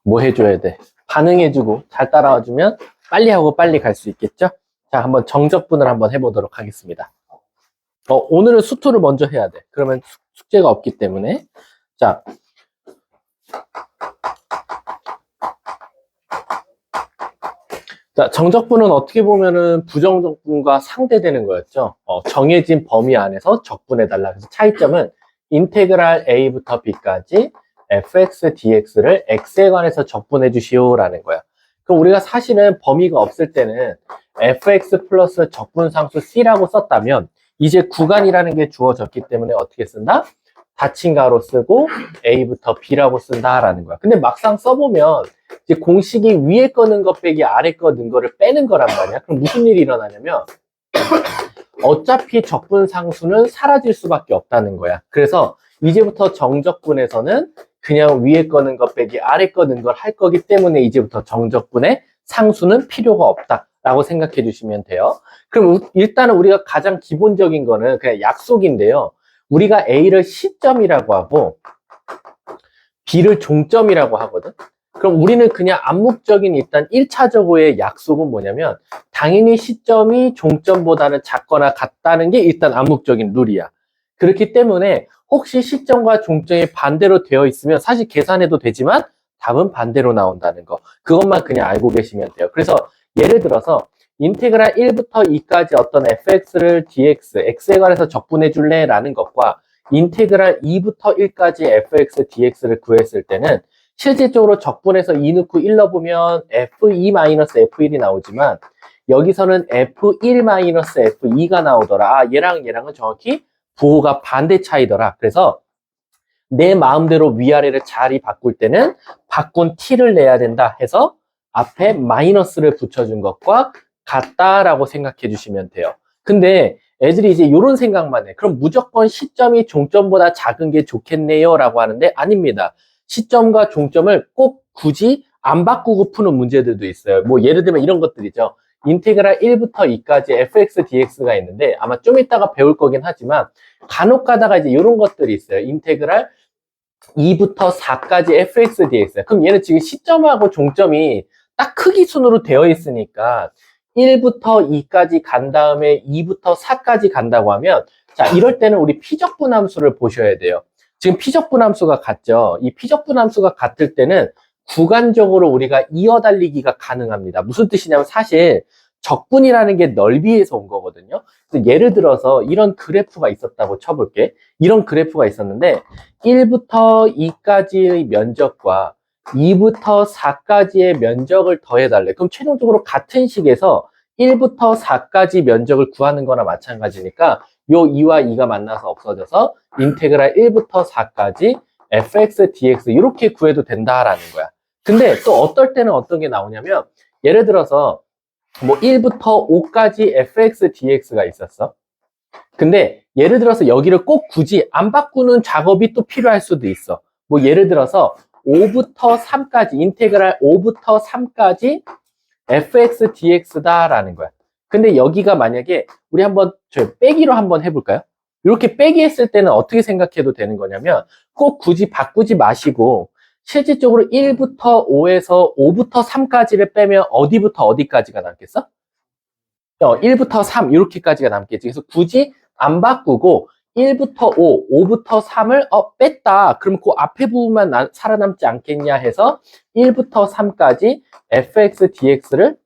뭐 해줘야 돼? 반응해주고 잘 따라와주면 빨리 하고 빨리 갈 수 있겠죠? 자, 한번 정적분을 한번 해보도록 하겠습니다. 오늘은 수투를 먼저 해야 돼. 그러면 숙제가 없기 때문에. 자, 정적분은 어떻게 보면은 부정적분과 상대되는 거였죠. 정해진 범위 안에서 적분해달라. 그래서 차이점은 인테그랄 a부터 b까지 fx dx를 x에 관해서 적분해 주시오라는 거야. 그럼 우리가 사실은 범위가 없을 때는 fx 플러스 적분상수 c라고 썼다면 이제 구간이라는 게 주어졌기 때문에 어떻게 쓴다? 닫힌 가로 쓰고 a부터 b라고 쓴다라는 거야. 근데 막상 써보면 이제 공식이 위에 거 넣은 것 빼기 아래 거 넣은 거를 빼는 거란 말이야. 그럼 무슨 일이 일어나냐면 어차피 적분상수는 사라질 수밖에 없다는 거야. 그래서 이제부터 정적분에서는 그냥 위에 거 넣은 것 빼기 아래 거 넣은 걸 할 거기 때문에 이제부터 정적분의 상수는 필요가 없다라고 생각해 주시면 돼요. 그럼 일단은 우리가 가장 기본적인 거는 그냥 약속인데요. 우리가 A를 시점이라고 하고 B를 종점이라고 하거든. 그럼 우리는 그냥 암묵적인 일단 1차적으로의 약속은 뭐냐면 당연히 시점이 종점보다는 작거나 같다는 게 일단 암묵적인 룰이야. 그렇기 때문에 혹시 시점과 종점이 반대로 되어 있으면 사실 계산해도 되지만 답은 반대로 나온다는 거. 그것만 그냥 알고 계시면 돼요. 그래서 예를 들어서 인테그랄 1부터 2까지 어떤 fx를 dx, x에 관해서 적분해 줄래? 라는 것과 인테그랄 2부터 1까지 fx dx를 구했을 때는 실질적으로 적분해서 2 넣고 1 넣어보면 f2-f1이 나오지만 여기서는 f1-f2가 나오더라. 아, 얘랑 얘랑은 정확히 부호가 반대 차이더라. 그래서 내 마음대로 위아래를 자리 바꿀 때는 바꾼 t를 내야 된다 해서 앞에 마이너스를 붙여준 것과 같다라고 생각해 주시면 돼요. 근데 애들이 이제 이런 생각만 해. 그럼 무조건 시점이 종점보다 작은 게 좋겠네요 라고 하는데 아닙니다. 시점과 종점을 꼭 굳이 안 바꾸고 푸는 문제들도 있어요. 뭐 예를 들면 이런 것들이죠. 인테그랄 1부터 2까지 fx dx가 있는데 아마 좀 이따가 배울 거긴 하지만 간혹 가다가 이제 이런 것들이 있어요. 인테그랄 2부터 4까지 fx dx. 그럼 얘는 지금 시점하고 종점이 딱 크기 순으로 되어 있으니까 1부터 2까지 간 다음에 2부터 4까지 간다고 하면 자, 이럴 때는 우리 피적분함수를 보셔야 돼요. 지금 피적분함수가 같죠. 이 피적분함수가 같을 때는 구간적으로 우리가 이어달리기가 가능합니다. 무슨 뜻이냐면 사실 적분이라는 게 넓이에서 온 거거든요. 그래서 예를 들어서 이런 그래프가 있었다고 쳐볼게. 이런 그래프가 있었는데 1부터 2까지의 면적과 2부터 4까지의 면적을 더해달래. 그럼 최종적으로 같은 식에서 1부터 4까지 면적을 구하는 거나 마찬가지니까 요 2와 2가 만나서 없어져서 인테그랄 1부터 4까지 fx dx 이렇게 구해도 된다라는 거야. 근데 또 어떨 때는 어떤 게 나오냐면 예를 들어서 뭐 1부터 5까지 fx dx가 있었어. 근데 예를 들어서 여기를 꼭 굳이 안 바꾸는 작업이 또 필요할 수도 있어. 뭐 예를 들어서 5부터 3까지 인테그랄 5부터 3까지 fx dx다라는 거야. 근데 여기가 만약에 우리 한번 저 빼기로 한번 해볼까요? 이렇게 빼기 했을 때는 어떻게 생각해도 되는 거냐면 꼭 굳이 바꾸지 마시고 실질적으로 1부터 5에서 5부터 3까지를 빼면 어디부터 어디까지가 남겠어? 1부터 3 이렇게까지가 남겠지. 그래서 굳이 안 바꾸고 1부터 5, 5부터 3을 뺐다. 그럼 그 앞에 부분만 살아남지 않겠냐 해서 1부터 3까지 fx dx를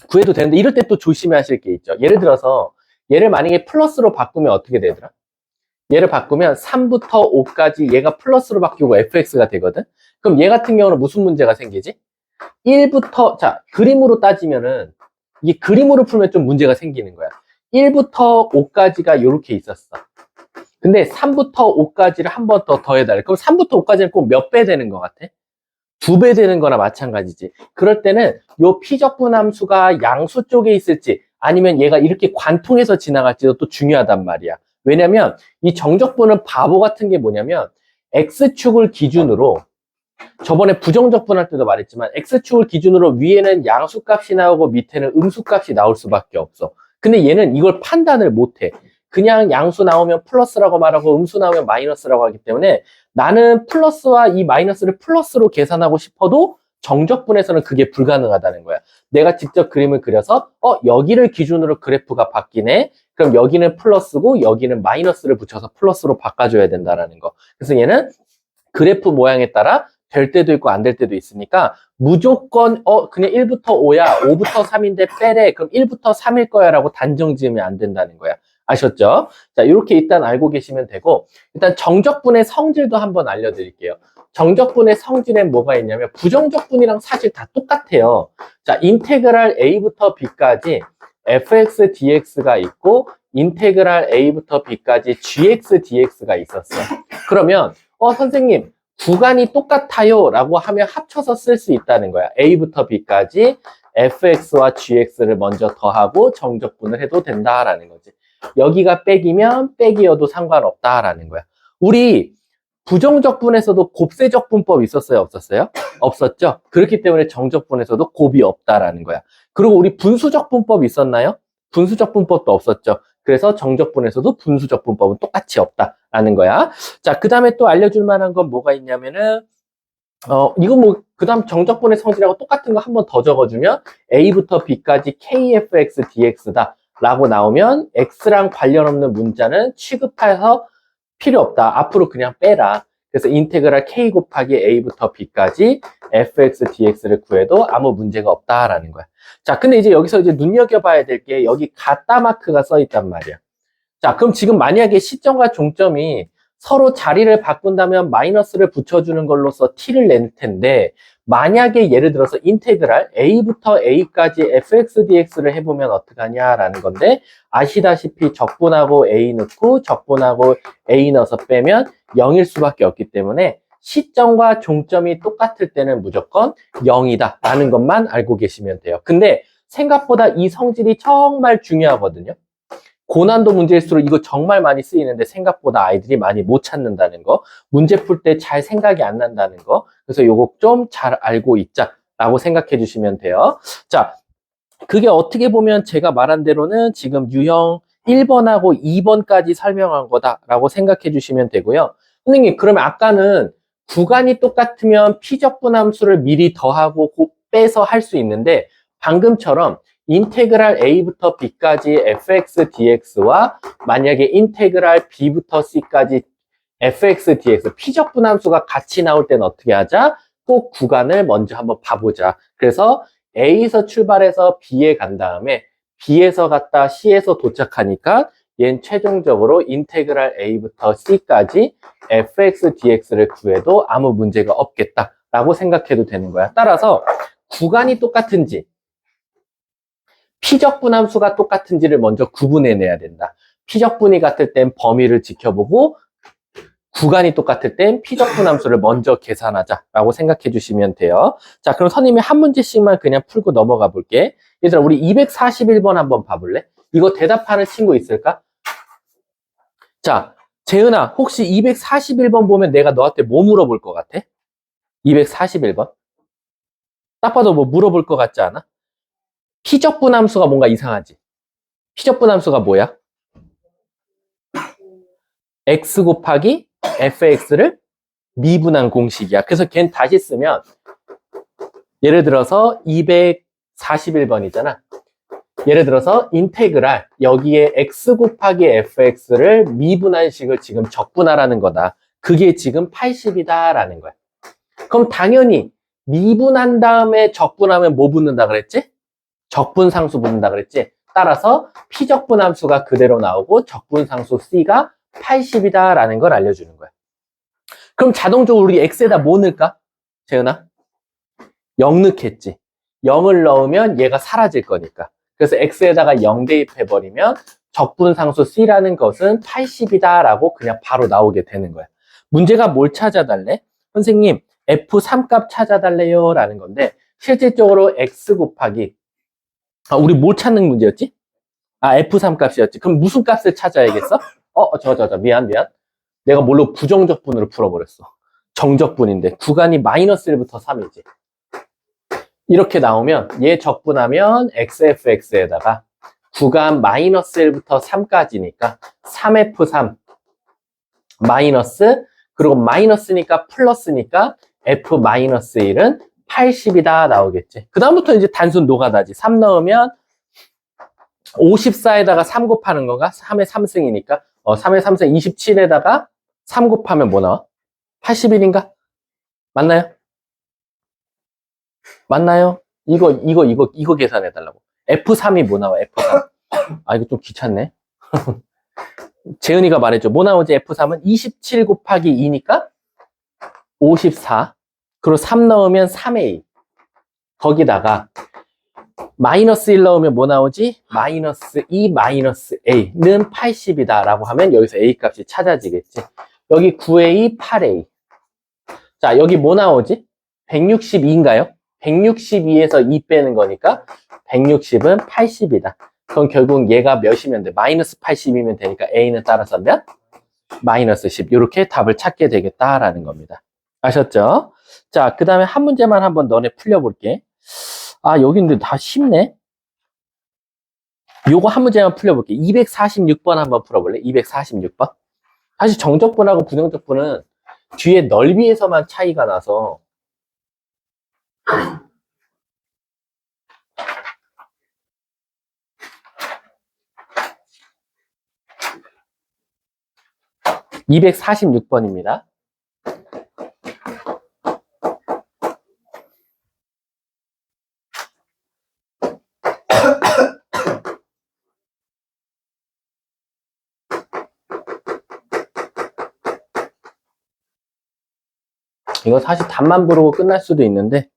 구해도 되는데 이럴 때 또 조심하실 게 있죠. 예를 들어서 얘를 만약에 플러스로 바꾸면 어떻게 되더라? 얘를 바꾸면 3부터 5까지 얘가 플러스로 바뀌고 fx가 되거든. 그럼 얘 같은 경우는 무슨 문제가 생기지? 1부터 자 그림으로 따지면은 이게 그림으로 풀면 좀 문제가 생기는 거야. 1부터 5까지가 이렇게 있었어. 근데 3부터 5까지를 한 번 더 더해달래. 그럼 3부터 5까지는 꼭 몇 배 되는 것 같아? 2배 되는 거나 마찬가지지. 그럴 때는 요 피적분함수가 양수 쪽에 있을지 아니면 얘가 이렇게 관통해서 지나갈지도 또 중요하단 말이야. 왜냐면 이 정적분은 바보 같은 게 뭐냐면 x축을 기준으로 저번에 부정적분 할 때도 말했지만 x축을 기준으로 위에는 양수값이 나오고 밑에는 음수값이 나올 수밖에 없어. 근데 얘는 이걸 판단을 못해. 그냥 양수 나오면 플러스라고 말하고 음수 나오면 마이너스라고 하기 때문에 나는 플러스와 이 마이너스를 플러스로 계산하고 싶어도 정적분에서는 그게 불가능하다는 거야. 내가 직접 그림을 그려서 여기를 기준으로 그래프가 바뀌네. 그럼 여기는 플러스고 여기는 마이너스를 붙여서 플러스로 바꿔줘야 된다는 거. 그래서 얘는 그래프 모양에 따라 될 때도 있고 안 될 때도 있으니까 무조건 그냥 1부터 5야, 5부터 3인데 빼래. 그럼 1부터 3일 거야 라고 단정 지으면 안 된다는 거야. 아셨죠? 자, 이렇게 일단 알고 계시면 되고, 일단 정적분의 성질도 한번 알려드릴게요. 정적분의 성질엔 뭐가 있냐면 부정적분이랑 사실 다 똑같아요. 자, 인테그랄 a부터 b까지 fx dx가 있고 인테그랄 a부터 b까지 gx dx가 있었어. 그러면 선생님 구간이 똑같아요 라고 하면 합쳐서 쓸 수 있다는 거야. a부터 b까지 fx와 gx를 먼저 더하고 정적분을 해도 된다라는 거지. 여기가 백이면 백이어도 상관없다라는 거야. 우리 부정적분에서도 곱셈적분법 있었어요? 없었어요? 없었죠? 그렇기 때문에 정적분에서도 곱이 없다라는 거야. 그리고 우리 분수적분법 있었나요? 분수적분법도 없었죠. 그래서 정적분에서도 분수적분법은 똑같이 없다라는 거야. 자, 그 다음에 또 알려줄 만한 건 뭐가 있냐면은 이거 뭐 그 다음 정적분의 성질하고 똑같은 거 한 번 더 적어주면 a부터 b까지 kfx dx다 라고 나오면 x랑 관련 없는 문자는 취급해서 필요 없다. 앞으로 그냥 빼라. 그래서 인테그랄 k 곱하기 a부터 b까지 fx dx를 구해도 아무 문제가 없다라는 거야. 자, 근데 이제 여기서 이제 눈여겨봐야 될 게 여기 가따 마크가 써 있단 말이야. 자, 그럼 지금 만약에 시점과 종점이 서로 자리를 바꾼다면 마이너스를 붙여주는 걸로써 t를 낼 텐데 만약에 예를 들어서 인테그랄 a부터 a까지 fx dx를 해보면 어떡하냐라는 건데 아시다시피 적분하고 a 넣고 적분하고 a 넣어서 빼면 0일 수밖에 없기 때문에 시점과 종점이 똑같을 때는 무조건 0이다 라는 것만 알고 계시면 돼요. 근데 생각보다 이 성질이 정말 중요하거든요. 고난도 문제일수록 이거 정말 많이 쓰이는데 생각보다 아이들이 많이 못 찾는다는 거, 문제 풀 때 잘 생각이 안 난다는 거, 그래서 요거 좀 잘 알고 있자라고 생각해 주시면 돼요. 자, 그게 어떻게 보면 제가 말한 대로는 지금 유형 1번하고 2번까지 설명한 거다라고 생각해 주시면 되고요. 선생님, 그러면 아까는 구간이 똑같으면 피적분함수를 미리 더하고 빼서 할 수 있는데 방금처럼 인테그랄 a부터 b까지 fx dx와 만약에 인테그랄 b부터 c까지 fx dx 피적분함수가 같이 나올 때는 어떻게 하자? 꼭 구간을 먼저 한번 봐보자. 그래서 A에서 출발해서 B에 간 다음에 B에서 갔다 C에서 도착하니까 얘는 최종적으로 인테그랄 A부터 C까지 fx dx를 구해도 아무 문제가 없겠다라고 생각해도 되는 거야. 따라서 구간이 똑같은지 피적분함수가 똑같은지를 먼저 구분해내야 된다. 피적분이 같을 땐 범위를 지켜보고 구간이 똑같을 땐 피적분함수를 먼저 계산하자라고 생각해 주시면 돼요. 자, 그럼 선생님이 한 문제씩만 그냥 풀고 넘어가 볼게. 얘들아, 우리 241번 한번 봐볼래? 이거 대답하는 친구 있을까? 자, 재은아, 혹시 241번 보면 내가 너한테 뭐 물어볼 것 같아? 241번? 딱 봐도 뭐 물어볼 것 같지 않아? 피적분함수가 뭔가 이상하지? 피적분함수가 뭐야? x 곱하기 fx를 미분한 공식이야. 그래서 걔는 다시 쓰면 예를 들어서 241번이잖아. 예를 들어서 인테그랄 여기에 x 곱하기 fx를 미분한 식을 지금 적분하라는 거다. 그게 지금 80이다라는 거야. 그럼 당연히 미분한 다음에 적분하면 뭐 붙는다 그랬지? 적분상수 붙는다 그랬지? 따라서 피적분함수가 그대로 나오고 적분상수 c가 80이다라는 걸 알려주는 거야. 그럼 자동적으로 우리 x에다 뭐 넣을까? 재은아? 0 넣겠지. 0을 넣으면 얘가 사라질 거니까. 그래서 x에다가 0 대입해버리면 적분상수 c라는 것은 80이다라고 그냥 바로 나오게 되는 거야. 문제가 뭘 찾아달래? 선생님, f3 값 찾아달래요 라는 건데 실질적으로 x 곱하기 우리 뭘 찾는 문제였지? f3 값이었지. 그럼 무슨 값을 찾아야겠어? 미안. 내가 뭘로 부정적분으로 풀어버렸어. 정적분인데 구간이 마이너스 1부터 3이지. 이렇게 나오면 얘 적분하면 xfx에다가 구간 마이너스 1부터 3까지니까 3F3 마이너스, 그리고 마이너스니까 플러스니까 F-1은 80이다 나오겠지. 그 다음부터 이제 단순 노가다지. 3 넣으면 54에다가 3 곱하는 거가 3의 3승이니까 3의 3승 27에다가 3 곱하면 뭐 나와? 81인가? 맞나요? 맞나요? 이거 계산해 달라고. F3이 뭐 나와? F3. 아, 이거 좀 귀찮네. 재은이가 말했죠. 뭐 나오지? F3은 27 곱하기 2니까 54. 그리고 3 넣으면 3A. 거기다가 마이너스 1 넣으면 뭐 나오지? 마이너스 2 마이너스 A는 80이다 라고 하면 여기서 A 값이 찾아지겠지. 여기 9A, 8A. 자, 여기 뭐 나오지? 162인가요? 162에서 2 빼는 거니까 160은 80이다. 그럼 결국 얘가 몇이면 돼? 마이너스 80이면 되니까 A는 따라서 몇? 마이너스 10. 이렇게 답을 찾게 되겠다라는 겁니다. 아셨죠? 자, 그 다음에 한 문제만 한번 너네 풀려볼게. 아, 여기 근데 다 쉽네? 요거 한 문제만 풀려볼게. 246번 한번 풀어볼래? 246번. 사실 정적분하고 부정적분은 뒤에 넓이에서만 차이가 나서 (246번입니다) 이거 사실 답만 부르고 끝날 수도 있는데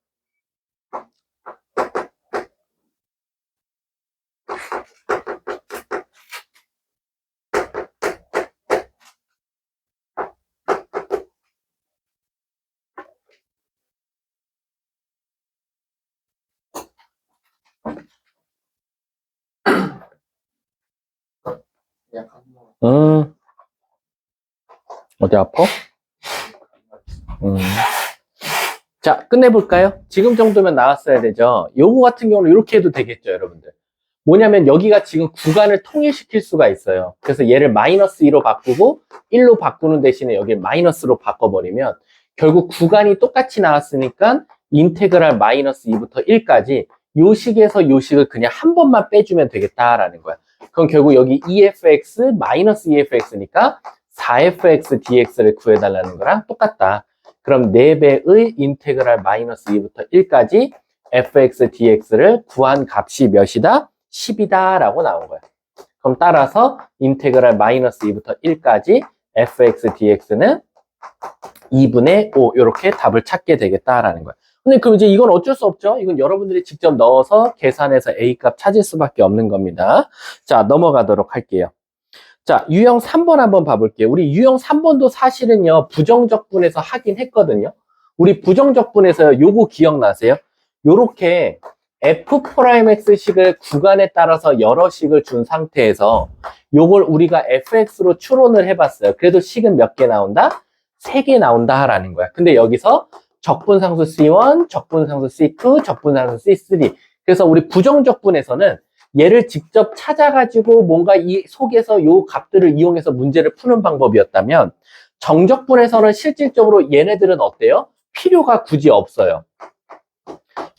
어디 아파? 자, 끝내볼까요? 지금 정도면 나왔어야 되죠. 요거 같은 경우는 이렇게 해도 되겠죠, 여러분들. 뭐냐면 여기가 지금 구간을 통일시킬 수가 있어요. 그래서 얘를 마이너스 2로 바꾸고 1로 바꾸는 대신에 여기를 마이너스로 바꿔버리면 결국 구간이 똑같이 나왔으니까 인테그랄 마이너스 2부터 1까지 요 식에서 요 식을 그냥 한 번만 빼주면 되겠다라는 거야. 그럼 결국 여기 EFX 마이너스 EFX니까 4fx dx를 구해달라는 거랑 똑같다. 그럼 4배의 인테그랄 마이너스 2부터 1까지 fx dx를 구한 값이 몇이다? 10이다 라고 나온 거야. 그럼 따라서 인테그랄 마이너스 2부터 1까지 fx dx는 2분의 5 이렇게 답을 찾게 되겠다라는 거야. 근데 그럼 이제 이건 어쩔 수 없죠. 이건 여러분들이 직접 넣어서 계산해서 A값 찾을 수밖에 없는 겁니다. 자, 넘어가도록 할게요. 자, 유형 3번 한번 봐볼게요. 우리 유형 3번도 사실은요, 부정적분에서 하긴 했거든요. 우리 부정적분에서 요거 기억나세요? 요렇게 F'X식을 구간에 따라서 여러 식을 준 상태에서 요걸 우리가 fx로 추론을 해봤어요. 그래도 식은 몇 개 나온다? 3개 나온다라는 거야. 근데 여기서 적분상수 C1, 적분상수 C2, 적분상수 C3. 그래서 우리 부정적분에서는 얘를 직접 찾아가지고 뭔가 이 속에서 요 값들을 이용해서 문제를 푸는 방법이었다면 정적분에서는 실질적으로 얘네들은 어때요? 필요가 굳이 없어요.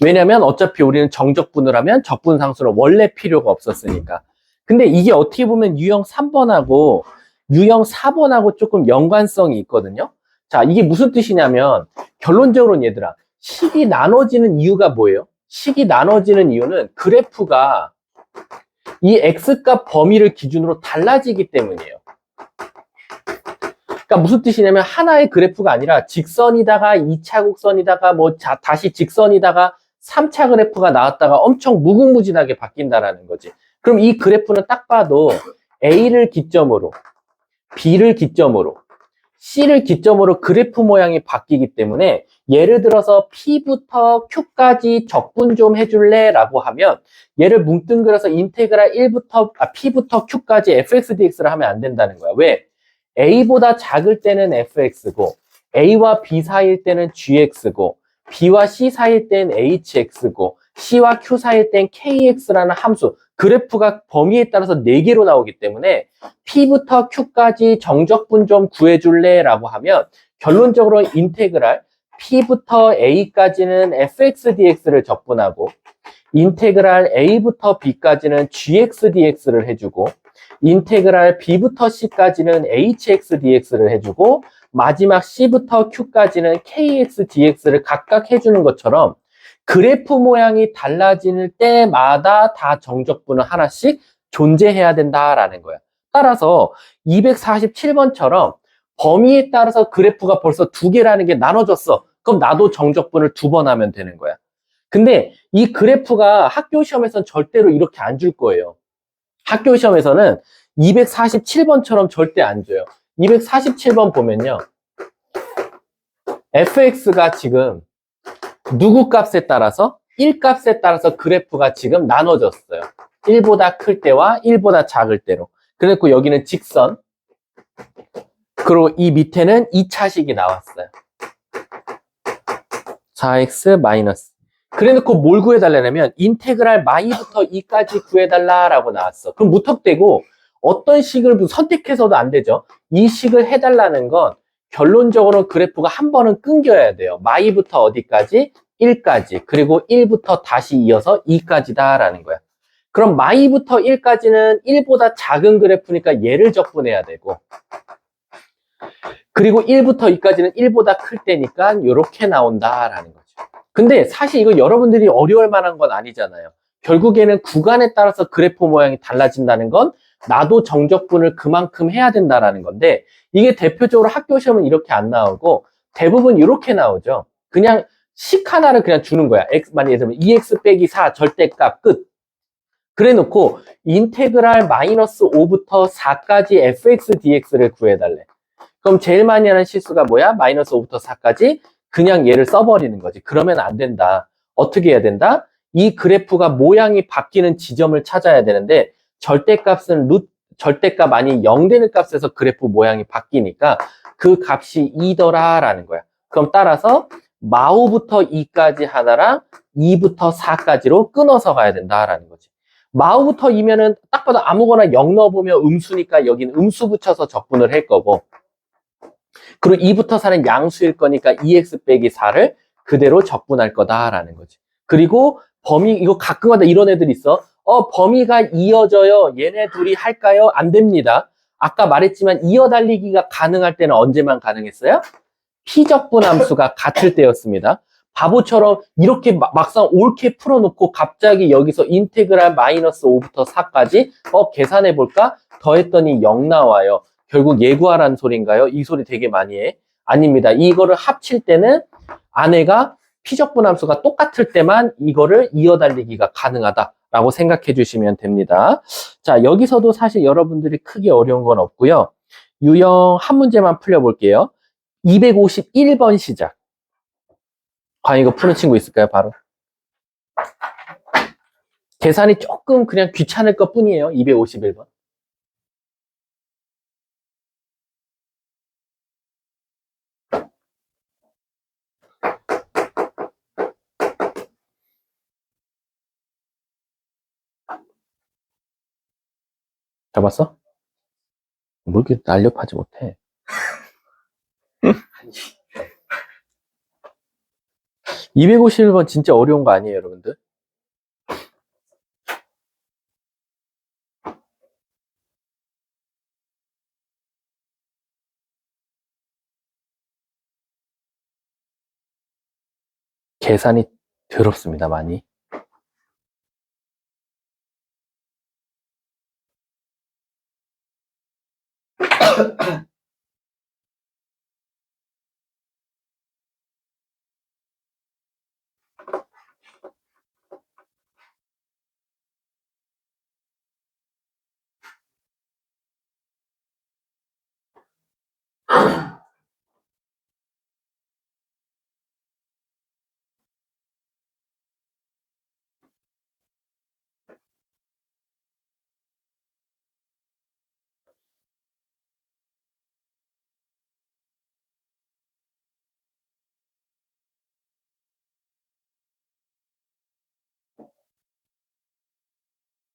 왜냐면 어차피 우리는 정적분을 하면 적분상수는 원래 필요가 없었으니까. 근데 이게 어떻게 보면 유형 3번하고 유형 4번하고 조금 연관성이 있거든요. 자, 이게 무슨 뜻이냐면 결론적으로는 얘들아, 식이 나눠지는 이유가 뭐예요? 식이 나눠지는 이유는 그래프가 이 x값 범위를 기준으로 달라지기 때문이에요. 그러니까 무슨 뜻이냐면 하나의 그래프가 아니라 직선이다가 2차 곡선이다가 뭐 다시 직선이다가 3차 그래프가 나왔다가 엄청 무궁무진하게 바뀐다라는 거지. 그럼 이 그래프는 딱 봐도 A를 기점으로 B를 기점으로 C를 기점으로 그래프 모양이 바뀌기 때문에 예를 들어서 P부터 Q까지 적분 좀 해줄래? 라고 하면 얘를 뭉뚱그려서 인테그랄 P부터 Q까지 fx dx를 하면 안 된다는 거야. 왜? A보다 작을 때는 fx고 A와 B 사이일 때는 gx고 B와 C 사이일 때는 hx고 C와 Q 사이일 때는 kx라는 함수, 그래프가 범위에 따라서 4개로 나오기 때문에 P부터 Q까지 정적분 좀 구해줄래? 라고 하면 결론적으로 인테그랄 P부터 A까지는 fx dx를 적분하고 인테그랄 A부터 B까지는 gx dx를 해주고 인테그랄 B부터 C까지는 hx dx를 해주고 마지막 C부터 Q까지는 kx dx를 각각 해주는 것처럼 그래프 모양이 달라질 때마다 다 정적분은 하나씩 존재해야 된다라는 거야. 따라서 247번처럼 범위에 따라서 그래프가 벌써 2개라는 게 나눠졌어. 그럼 나도 정적분을 2번 하면 되는 거야. 근데 이 그래프가 학교 시험에서는 절대로 이렇게 안 줄 거예요. 학교 시험에서는 247번처럼 절대 안 줘요. 247번 보면요. fx가 지금 누구 값에 따라서 1 값에 따라서 그래프가 지금 나눠졌어요. 1보다 클 때와 1보다 작을 때로. 그래서 여기는 직선. 그리고 이 밑에는 2차식이 나왔어요. 4x 마이너스. 그래놓고 뭘 구해달라냐면 인테그랄 마이부터 2까지 구해달라라고 나왔어. 그럼 무턱대고 어떤 식을 선택해서도 안 되죠. 이 식을 해달라는 건 결론적으로 그래프가 한 번은 끊겨야 돼요. 마이부터 어디까지? 1까지. 그리고 1부터 다시 이어서 2까지다라는 거야. 그럼 마이부터 1까지는 1보다 작은 그래프니까 얘를 적분해야 되고 그리고 1부터 2까지는 1보다 클 때니까 이렇게 나온다라는 거죠. 근데 사실 이거 여러분들이 어려울 만한 건 아니잖아요. 결국에는 구간에 따라서 그래프 모양이 달라진다는 건 나도 정적분을 그만큼 해야 된다라는 건데 이게 대표적으로 학교 시험은 이렇게 안 나오고 대부분 이렇게 나오죠. 그냥 식 하나를 그냥 주는 거야. 만약에 예를 들면 2x 빼기 4 절대값 끝. 그래 놓고 인테그랄 마이너스 5부터 4까지 fx dx를 구해달래. 그럼 제일 많이 하는 실수가 뭐야? 마이너스 5부터 4까지 그냥 얘를 써버리는 거지. 그러면 안 된다. 어떻게 해야 된다? 이 그래프가 모양이 바뀌는 지점을 찾아야 되는데 절대값은 절대값 아닌 0 되는 값에서 그래프 모양이 바뀌니까 그 값이 2더라라는 거야. 그럼 따라서 마우부터 2까지 하나랑 2부터 4까지로 끊어서 가야 된다라는 거지. 마우부터 2면은 딱 봐도 아무거나 0 넣어보면 음수니까 여긴 음수 붙여서 적분을 할 거고 그리고 2부터 4는 양수일 거니까 2x 빼기 4를 그대로 적분할 거다라는 거지. 그리고 범위, 이거 가끔가다 이런 애들 있어. 범위가 이어져요. 얘네 둘이 할까요? 안 됩니다. 아까 말했지만 이어달리기가 가능할 때는 언제만 가능했어요? 피적분 함수가 같을 때였습니다. 바보처럼 이렇게 막상 옳게 풀어놓고 갑자기 여기서 인테그랄 마이너스 5부터 4까지 계산해볼까? 더했더니 0 나와요. 결국 예구하라는 소리인가요? 이 소리 되게 많이 해. 아닙니다. 이거를 합칠 때는 안에가 피적분 함수가 똑같을 때만 이거를 이어달리기가 가능하다라고 생각해 주시면 됩니다. 자, 여기서도 사실 여러분들이 크게 어려운 건 없고요. 유형 한 문제만 풀려볼게요. 251번 시작. 과연 이거 푸는 친구 있을까요? 바로. 계산이 조금 그냥 귀찮을 것 뿐이에요. 251번. 잡았어? 뭘 이렇게 날렵하지 못해. 251번 진짜 어려운 거 아니에요, 여러분들? 계산이 더럽습니다, 많이.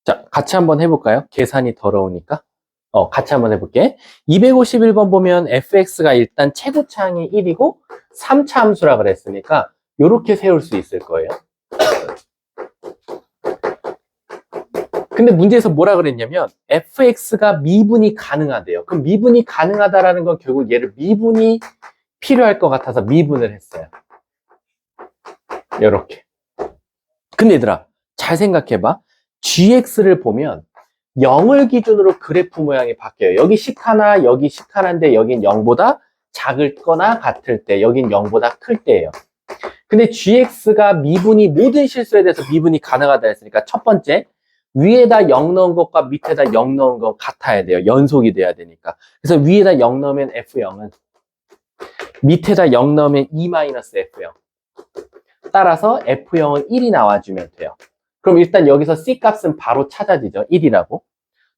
자, 같이 한번 해볼까요? 계산이 더러우니까. 같이 한번 해볼게. 251번 보면 fx가 일단 최고차항이 1이고 3차 함수라 그랬으니까 이렇게 세울 수 있을 거예요. 근데 문제에서 뭐라 그랬냐면 fx가 미분이 가능하대요. 그럼 미분이 가능하다라는 건 결국 얘를 미분이 필요할 것 같아서 미분을 했어요. 이렇게. 근데 얘들아, 잘 생각해봐. gx를 보면 0을 기준으로 그래프 모양이 바뀌어요. 여기 식 하나, 여기 식 하나인데 여긴 0보다 작을 거나 같을 때, 여긴 0보다 클 때예요. 근데 gx가 미분이, 모든 실수에 대해서 미분이 가능하다 했으니까 첫 번째, 위에다 0 넣은 것과 밑에다 0 넣은 것 같아야 돼요. 연속이 돼야 되니까. 그래서 위에다 0 넣으면 f0은, 밑에다 0 넣으면 2-f0. 따라서 f0은 1이 나와주면 돼요. 그럼 일단 여기서 c 값은 바로 찾아지죠. 1이라고.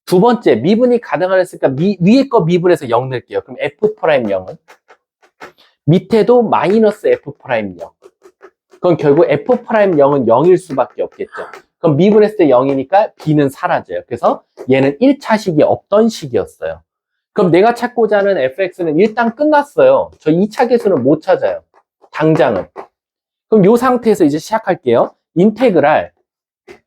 두 번째, 미분이 가능하니까 위에 거 미분해서 0 넣을게요. 그럼 f'0은 밑에도 마이너스 f'0. 그럼 결국 f'0은 0일 수밖에 없겠죠. 그럼 미분했을 때 0이니까 b는 사라져요. 그래서 얘는 1차식이 없던 식이었어요. 그럼 내가 찾고자 하는 fx는 일단 끝났어요. 저 2차 계수는 못 찾아요. 당장은. 그럼 이 상태에서 이제 시작할게요. 인테그랄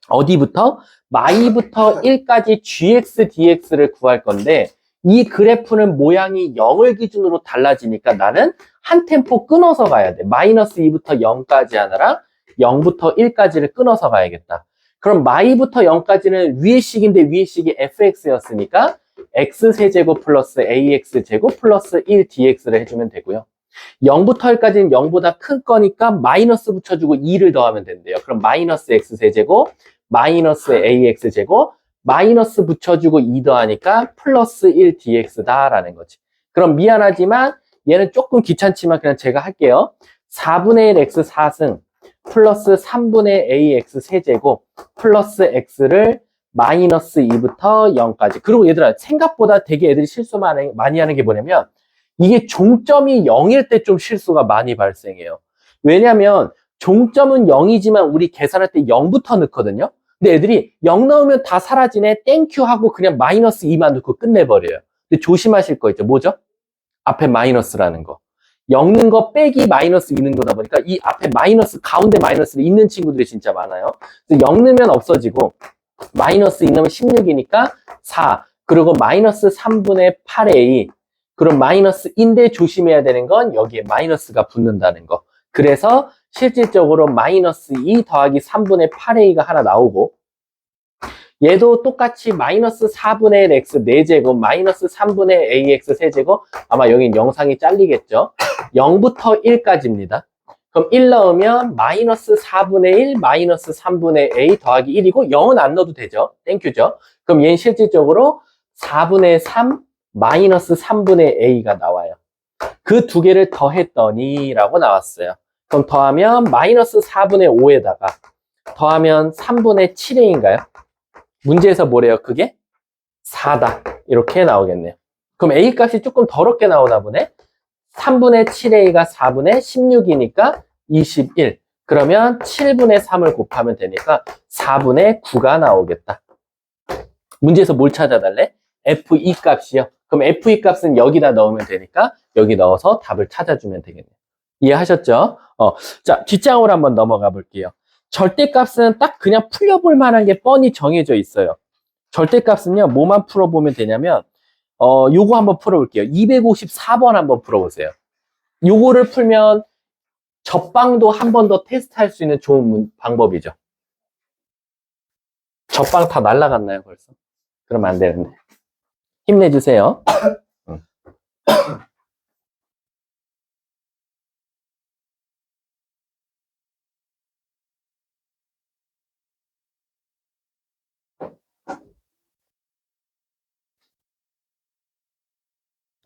어디부터? 마이부터 1까지 gx, dx를 구할 건데 이 그래프는 모양이 0을 기준으로 달라지니까 나는 한 템포 끊어서 가야 돼. 마이너스 2부터 0까지 하나랑 0부터 1까지를 끊어서 가야겠다. 그럼 마이부터 0까지는 위의 식인데 위의 식이 fx였으니까 x세제곱 플러스 ax제곱 플러스 1dx를 해주면 되고요. 0부터 1까지는 0보다 큰 거니까 마이너스 붙여주고 2를 더하면 된대요. 그럼 마이너스 x세제곱 마이너스 ax제곱 마이너스 붙여주고 2 더하니까 플러스 1dx다라는 거지. 그럼 미안하지만 얘는 조금 귀찮지만 그냥 제가 할게요. 4분의 1 x 4승 플러스 3분의 ax 세제곱 플러스 x를 마이너스 2부터 0까지. 그리고 얘들아, 생각보다 되게 애들이 실수 많이 하는 게 뭐냐면 이게 종점이 0일 때 좀 실수가 많이 발생해요. 왜냐면 종점은 0이지만 우리 계산할 때 0부터 넣거든요. 근데 애들이 0 넣으면 다 사라지네, 땡큐 하고 그냥 마이너스 2만 넣고 끝내버려요. 근데 조심하실 거 있죠. 뭐죠? 앞에 마이너스라는 거. 0 넣은 거 빼기 마이너스 2 넣은 거다 보니까 이 앞에 마이너스, 가운데 마이너스를 있는 친구들이 진짜 많아요. 그래서 0 넣으면 없어지고 마이너스 2 넣으면 16이니까 4. 그리고 마이너스 3분의 8a. 그럼 마이너스인데 조심해야 되는 건 여기에 마이너스가 붙는다는 거. 그래서 실질적으로 마이너스 2 더하기 3분의 8a가 하나 나오고 얘도 똑같이 마이너스 4분의 1 x 4제곱 마이너스 3분의 ax 세제곱 아마 여긴 영상이 잘리겠죠. 0부터 1까지입니다. 그럼 1 넣으면 마이너스 4분의 1 마이너스 3분의 a 더하기 1이고 0은 안 넣어도 되죠. 땡큐죠. 그럼 얘는 실질적으로 4분의 3 마이너스 3분의 a가 나와요. 그 두 개를 더했더니 라고 나왔어요. 그럼 더하면 마이너스 4분의 5에다가 더하면 3분의 7a인가요? 문제에서 뭐래요? 그게 4다. 이렇게 나오겠네요. 그럼 a 값이 조금 더럽게 나오나 보네. 3분의 7a가 4분의 16이니까 21. 그러면 7분의 3을 곱하면 되니까 4분의 9가 나오겠다. 문제에서 뭘 찾아달래? f2 값이요. 그럼 f2 값은 여기다 넣으면 되니까 여기 넣어서 답을 찾아주면 되겠네요. 이해하셨죠? 자, 뒷장으로 한번 넘어가 볼게요. 절대값은 딱 그냥 풀려볼 만한 게 뻔히 정해져 있어요. 절대값은요, 뭐만 풀어보면 되냐면, 요거 한번 풀어볼게요. 254번 한번 풀어보세요. 요거를 풀면 접방도 한 번 더 테스트할 수 있는 좋은 방법이죠. 접방 다 날라갔나요, 벌써? 그러면 안 되는데. 힘내주세요.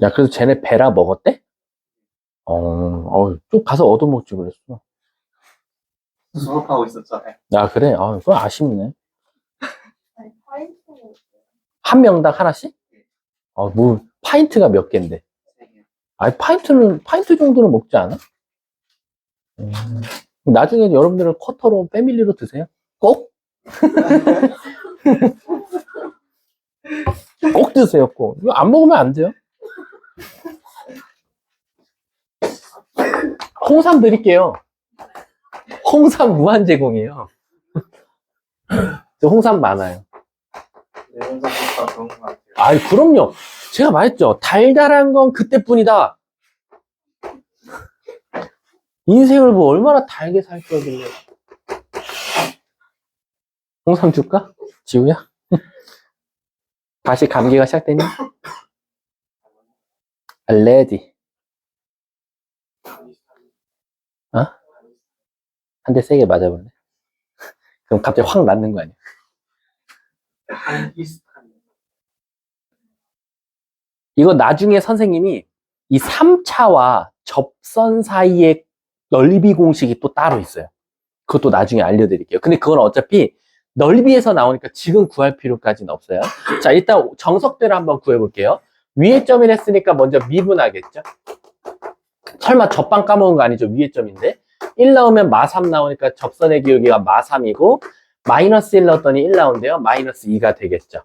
야, 그래서 쟤네 베라 먹었대? 좀 가서 얻어먹지 그랬어. 수업하고 있었잖아요. 아, 그래? 그건 아쉽네. 아니, 파인트 한 명당 하나씩? 파인트가 몇 개인데? 아니, 파인트 정도는 먹지 않아? 나중에 여러분들은 쿼터로, 패밀리로 드세요. 꼭? 꼭 드세요, 꼭. 이거 안 먹으면 안 돼요. 홍삼 드릴게요. 홍삼 무한 제공이에요. 저 홍삼 많아요. 내용상부터 그런 것 같아요. 아이, 그럼요. 제가 말했죠. 달달한 건 그때뿐이다. 인생을 뭐 얼마나 달게 살 거길래. 홍삼 줄까? 지우야? 다시 감기가 시작되니? 레디. 어? 한 대 세게 맞아볼래? 그럼 갑자기 확 낫는 거 아니야? 비슷한. 이거 나중에 선생님이 이 3차와 접선 사이의 넓이 공식이 또 따로 있어요. 그것도 나중에 알려드릴게요. 근데 그건 어차피 넓이에서 나오니까 지금 구할 필요까지는 없어요. 자, 일단 정석대로 한번 구해볼게요. 위의 점을 했으니까 먼저 미분하겠죠? 설마 접방 까먹은 거 아니죠? 위의 점인데. 1 나오면 마3 나오니까 접선의 기울기가 마3이고 마이너스 1 넣었더니 1 나온대요. 마이너스 2가 되겠죠.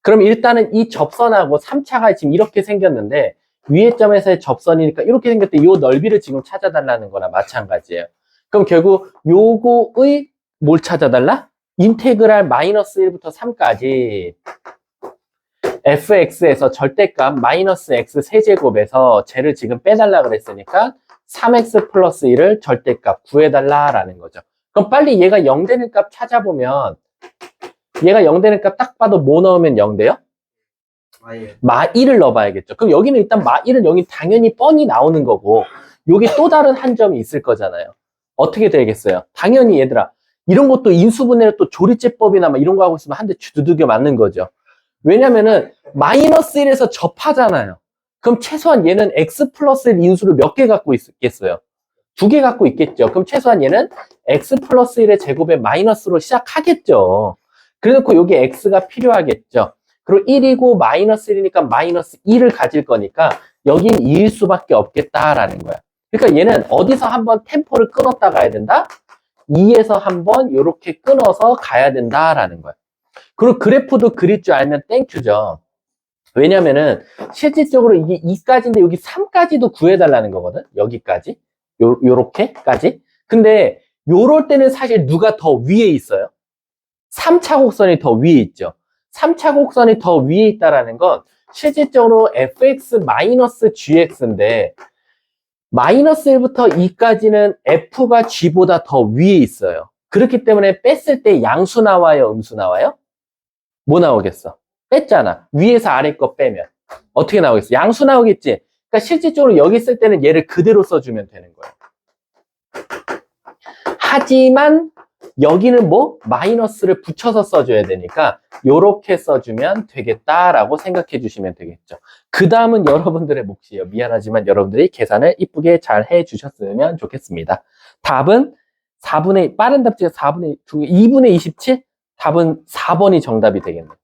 그럼 일단은 이 접선하고 3차가 지금 이렇게 생겼는데 위의 점에서의 접선이니까 이렇게 생겼대. 이 넓이를 지금 찾아달라는 거나 마찬가지예요. 그럼 결국 요거의 뭘 찾아달라? 인테그랄 마이너스 1부터 3까지 fx에서 절대값 마이너스 x 세제곱에서 쟤를 지금 빼달라 그랬으니까 3x 플러스 1을 절대값 구해달라라는 거죠. 그럼 빨리 얘가 0 되는 값 찾아보면 얘가 0 되는 값 딱 봐도 뭐 넣으면 0 돼요? 아예. 마 1을 넣어봐야겠죠. 그럼 여기는 일단 마 1은 여기 당연히 뻔히 나오는 거고 여기 또 다른 한 점이 있을 거잖아요. 어떻게 되겠어요? 당연히 얘들아 이런 것도 인수분해를 또 조리제법이나 막 이런 거 하고 있으면 한 대 두들겨 맞는 거죠. 왜냐면은 마이너스 1에서 접하잖아요. 그럼 최소한 얘는 x 플러스 1 인수를 몇 개 갖고 있겠어요? 2개 갖고 있겠죠. 그럼 최소한 얘는 x 플러스 1의 제곱에 마이너스로 시작하겠죠. 그래놓고 여기 x가 필요하겠죠. 그리고 1이고 마이너스 1이니까 마이너스 2를 가질 거니까 여긴 2일 수밖에 없겠다라는 거야. 그러니까 얘는 어디서 한번 템포를 끊었다 가야 된다? 2에서 한번 이렇게 끊어서 가야 된다라는 거야. 그리고 그래프도 그릴 줄 알면 땡큐죠. 왜냐면은 실질적으로 이게 2까지인데 여기 3까지도 구해달라는 거거든. 여기까지. 요렇게까지. 근데 요럴 때는 사실 누가 더 위에 있어요? 3차 곡선이 더 위에 있죠. 3차 곡선이 더 위에 있다라는 건 실질적으로 fx-gx인데 마이너스 1부터 2까지는 f가 g보다 더 위에 있어요. 그렇기 때문에 뺐을 때 양수 나와요? 음수 나와요? 뭐 나오겠어? 뺐잖아. 위에서 아래 거 빼면. 어떻게 나오겠어? 양수 나오겠지? 그러니까 실질적으로 여기 쓸 때는 얘를 그대로 써주면 되는 거예요. 하지만 여기는 뭐? 마이너스를 붙여서 써줘야 되니까 요렇게 써주면 되겠다라고 생각해 주시면 되겠죠. 그 다음은 여러분들의 몫이에요. 미안하지만 여러분들이 계산을 이쁘게 잘 해주셨으면 좋겠습니다. 답은 4분의, 빠른 답지가 4분의, 2분의 27? 답은 4번이 정답이 되겠네요.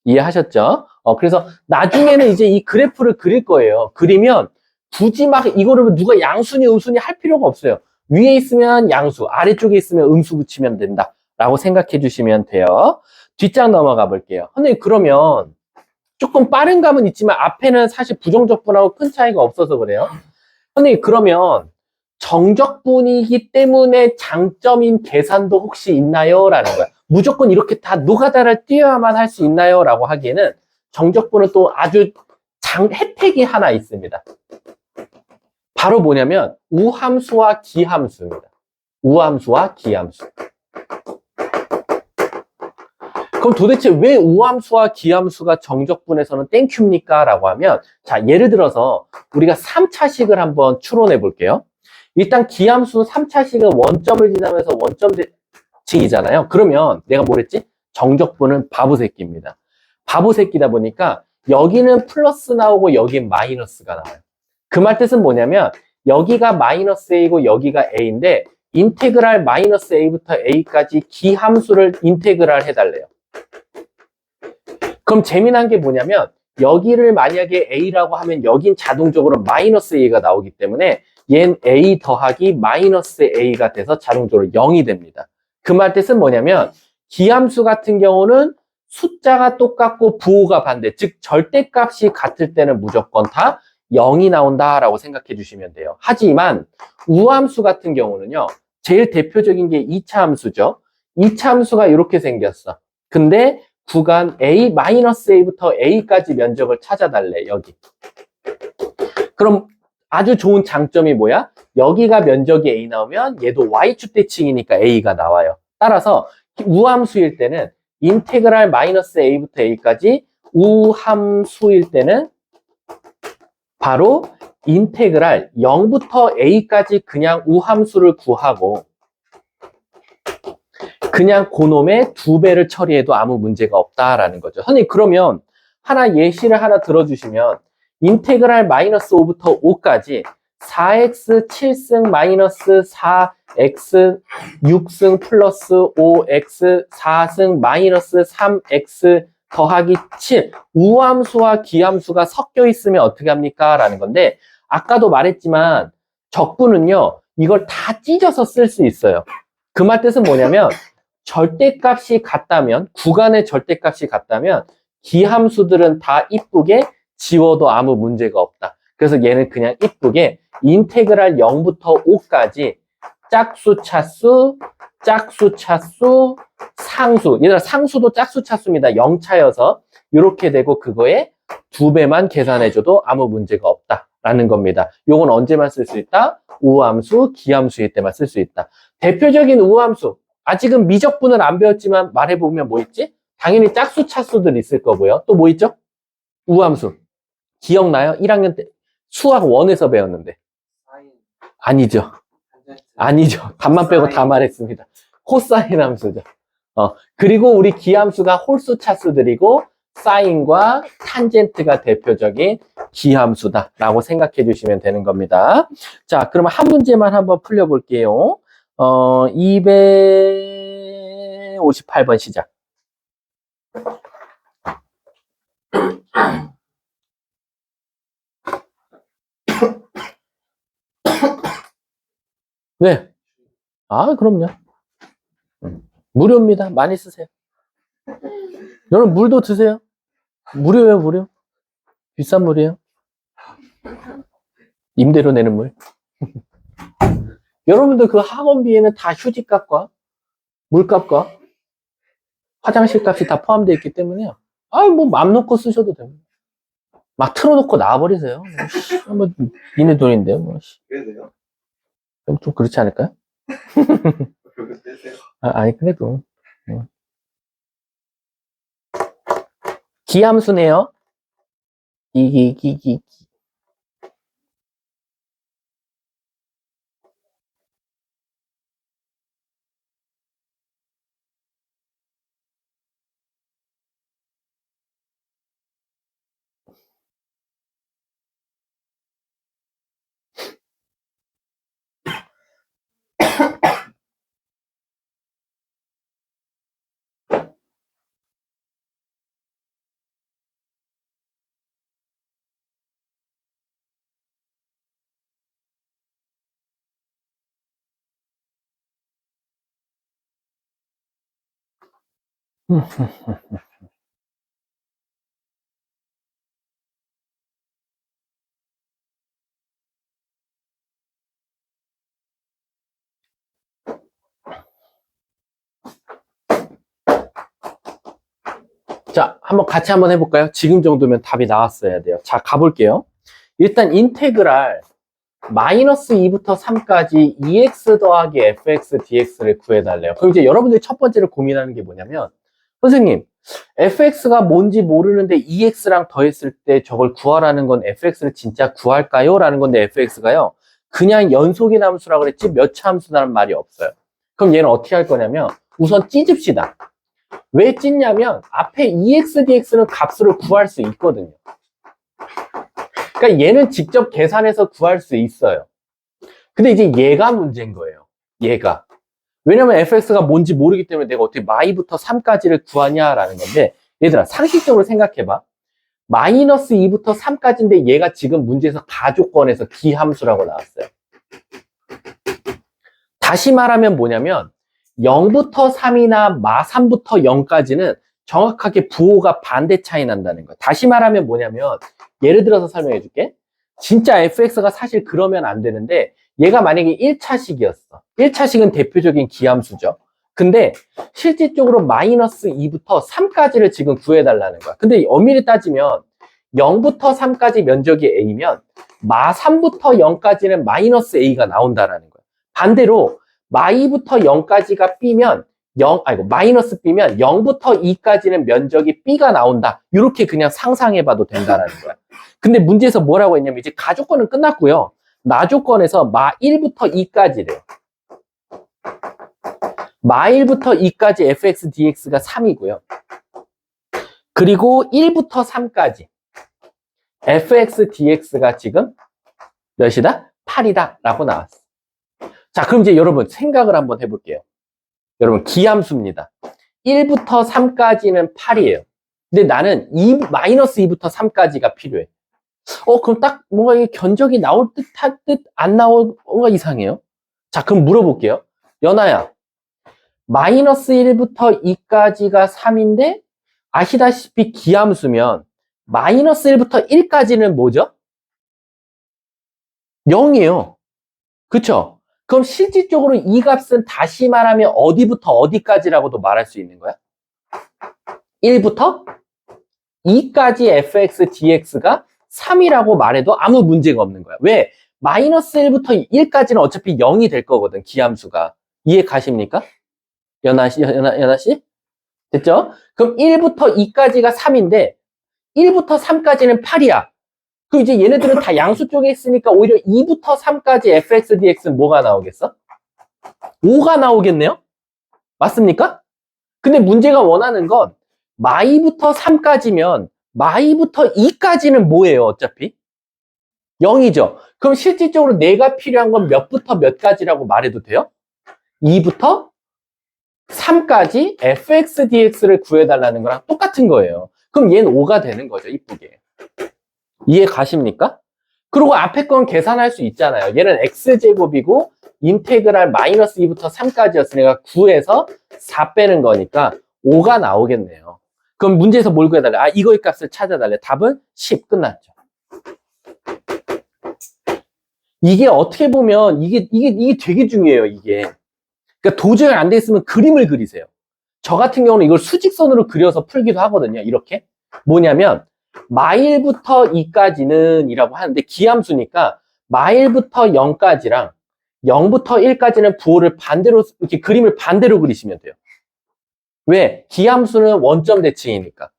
이해하셨죠? 그래서 나중에는 이제 이 그래프를 그릴 거예요. 그리면 굳이 막 이거를 누가 양수니 음수니 할 필요가 없어요. 위에 있으면 양수, 아래쪽에 있으면 음수 붙이면 된다 라고 생각해 주시면 돼요. 뒷장 넘어가 볼게요. 선생님 그러면 조금 빠른 감은 있지만 앞에는 사실 부정적분하고 큰 차이가 없어서 그래요. 선생님 그러면 정적분이기 때문에 장점인 계산도 혹시 있나요? 라는 거야. 무조건 이렇게 다 노가다를 띄어야만 할 수 있나요? 라고 하기에는 정적분은 또 아주 혜택이 하나 있습니다. 바로 뭐냐면 우함수와 기함수입니다. 우함수와 기함수. 그럼 도대체 왜 우함수와 기함수가 정적분에서는 땡큐입니까? 라고 하면 자 예를 들어서 우리가 3차식을 한번 추론해 볼게요. 일단 기함수 3차식은 원점을 지나면서 원점징이잖아요. 그러면 내가 뭐랬지? 정적분은 바보새끼입니다. 바보새끼다 보니까 여기는 플러스 나오고 여긴 마이너스가 나와요. 그 말 뜻은 뭐냐면 여기가 마이너스 a고 여기가 a인데 인테그랄 마이너스 a부터 a까지 기함수를 인테그랄 해달래요. 그럼 재미난 게 뭐냐면 여기를 만약에 a라고 하면 여긴 자동적으로 마이너스 a가 나오기 때문에 얘는 a 더하기 마이너스 a가 돼서 자동적으로 0이 됩니다. 그 말 뜻은 뭐냐면 기함수 같은 경우는 숫자가 똑같고 부호가 반대, 즉 절대값이 같을 때는 무조건 다 0이 나온다라고 생각해 주시면 돼요. 하지만 우함수 같은 경우는요. 제일 대표적인 게 2차 함수죠. 2차 함수가 이렇게 생겼어. 근데 구간 A-A부터 A까지 면적을 찾아달래, 여기. 그럼 아주 좋은 장점이 뭐야? 여기가 면적이 A 나오면 얘도 Y축대칭이니까 A가 나와요. 따라서 우함수일 때는 인테그랄 마이너스 A부터 A까지 우함수일 때는 바로 인테그랄 0부터 A까지 그냥 우함수를 구하고 그냥 그놈의 2배를 처리해도 아무 문제가 없다라는 거죠. 선생님 그러면 하나 예시를 하나 들어주시면 인테그랄 마이너스 5부터 5까지 4x 7승 마이너스 4x 6승 플러스 5x 4승 마이너스 3x 더하기 7 우함수와 기함수가 섞여 있으면 어떻게 합니까? 라는 건데 아까도 말했지만 적분은요 이걸 다 찢어서 쓸 수 있어요. 그 말 뜻은 뭐냐면 절대값이 같다면 구간의 절대값이 같다면 기함수들은 다 이쁘게 지워도 아무 문제가 없다. 그래서 얘는 그냥 이쁘게 인테그랄 0부터 5까지 짝수, 차수, 짝수, 차수, 상수. 얘들아 상수도 짝수, 차수입니다. 0차여서 이렇게 되고 그거에 2배만 계산해줘도 아무 문제가 없다라는 겁니다. 요건 언제만 쓸 수 있다? 우함수, 기함수일 때만 쓸 수 있다. 대표적인 우함수. 아직은 미적분을 안 배웠지만 말해보면 뭐 있지? 당연히 짝수, 차수들 있을 거고요. 또 뭐 있죠? 우함수. 기억나요? 1학년 때 수학 1에서 배웠는데. 사인, 아니죠. 탄젠트, 아니죠. 답만 빼고 다 말했습니다. 코사인 함수죠. 그리고 우리 기함수가 홀수 차수들이고 사인과 탄젠트가 대표적인 기함수다라고 생각해 주시면 되는 겁니다. 자, 그러면 한 문제만 한번 풀려볼게요. 258번 시작. 네. 아, 그럼요. 무료입니다. 많이 쓰세요. 여러분, 물도 드세요. 무료예요, 무료. 비싼 물이에요. 임대료 내는 물. 여러분들 그 학원비에는 다 휴지값과 물값과 화장실 값이 다 포함되어 있기 때문에요. 뭐, 맘 놓고 쓰셔도 됩니다. 막 틀어놓고 나와버리세요. 뭐, 니네 돈인데요, 뭐. 왜 돼요? 좀 그렇지 않을까요? 그렇게 떼세요? 아니, 그래도. 기함수네요. 기. 자, 같이 한번 해볼까요? 지금 정도면 답이 나왔어야 돼요. 자, 가볼게요. 일단 인테그랄 마이너스 2부터 3까지 2x 더하기 fx dx를 구해달래요. 그럼 이제 여러분들이 첫 번째로 고민하는 게 뭐냐면 선생님, fx가 뭔지 모르는데 2x랑 더했을 때 저걸 구하라는 건 fx를 진짜 구할까요? 라는 건데 fx가요. 그냥 연속의 함수라고 그랬지 몇 차 함수라는 말이 없어요. 그럼 얘는 어떻게 할 거냐면 우선 찢읍시다. 왜 찢냐면 앞에 2x dx는 값으로 구할 수 있거든요. 그러니까 얘는 직접 계산해서 구할 수 있어요. 근데 이제 얘가 문제인 거예요. 얘가. 왜냐면 fx가 뭔지 모르기 때문에 내가 어떻게 마이부터 3까지를 구하냐라는 건데 얘들아 상식적으로 생각해봐. 마이너스 2부터 3까지인데 얘가 지금 문제에서 가조건에서 기함수라고 나왔어요. 다시 말하면 뭐냐면 0부터 3이나 마 3부터 0까지는 정확하게 부호가 반대 차이 난다는 거야. 다시 말하면 뭐냐면, 예를 들어서 설명해 줄게. 진짜 fx가 사실 그러면 안 되는데, 얘가 만약에 1차식이었어. 1차식은 대표적인 기함수죠. 근데 실질적으로 마이너스 2부터 3까지를 지금 구해달라는 거야. 근데 엄밀히 따지면 0부터 3까지 면적이 a면 마 3부터 0까지는 마이너스 a가 나온다라는 거야. 반대로 마 2부터 0까지가 b면 마이너스 b면 0부터 2까지는 면적이 b가 나온다. 이렇게 그냥 상상해봐도 된다라는 거야. 근데 문제에서 뭐라고 했냐면 이제 가조건은 끝났고요. 나조건에서 마 1부터 2까지래요. 마 1부터 2까지 fx dx가 3이고요. 그리고 1부터 3까지 fx dx가 지금 몇이다? 8이다 라고 나왔어. 자, 그럼 이제 여러분 생각을 한번 해볼게요. 여러분 기함수입니다. 1부터 3까지는 8이에요. 근데 나는 마이너스 2부터 3까지가 필요해. 그럼 딱 뭔가 이게 견적이 나올 듯 할 듯 안 나올 뭔가 이상해요. 자, 그럼 물어볼게요. 연아야, 마이너스 1부터 2까지가 3인데 아시다시피 기함수면 마이너스 1부터 1까지는 뭐죠? 0이에요. 그쵸? 그럼 실질적으로 이 값은 다시 말하면 어디부터 어디까지라고도 말할 수 있는 거야? 1부터 2까지 fx dx가 3이라고 말해도 아무 문제가 없는 거야. 왜? 마이너스 1부터 1까지는 어차피 0이 될 거거든, 기함수가. 이해 가십니까? 연아 씨? 됐죠? 그럼 1부터 2까지가 3인데 1부터 3까지는 8이야. 그럼 이제 얘네들은 다 양수 쪽에 있으니까 오히려 2부터 3까지 fx dx는 뭐가 나오겠어? 5가 나오겠네요? 맞습니까? 근데 문제가 원하는 건 마2부터 3까지면 마2부터 2까지는 뭐예요, 어차피? 0이죠. 그럼 실질적으로 내가 필요한 건 몇부터 몇까지라고 말해도 돼요? 2부터 3까지 fx dx를 구해달라는 거랑 똑같은 거예요. 그럼 얘는 5가 되는 거죠, 이쁘게. 이해 가십니까? 그리고 앞에 건 계산할 수 있잖아요. 얘는 x제곱이고 인테그랄 마이너스 2부터 3까지였으니까 9에서 4 빼는 거니까 5가 나오겠네요. 그럼 문제에서 뭘 구해달래? 이거의 값을 찾아달래. 답은 10 끝났죠. 이게 어떻게 보면 이게 되게 중요해요, 이게. 그러니까 도저히 안 돼 있으면 그림을 그리세요. 저 같은 경우는 이걸 수직선으로 그려서 풀기도 하거든요. 이렇게. 뭐냐면 마1부터 2까지는 이라고 하는데 기함수니까 마1부터 0까지랑 0부터 1까지는 부호를 반대로 이렇게 그림을 반대로 그리시면 돼요. 왜? 기함수는 원점 대칭이니까.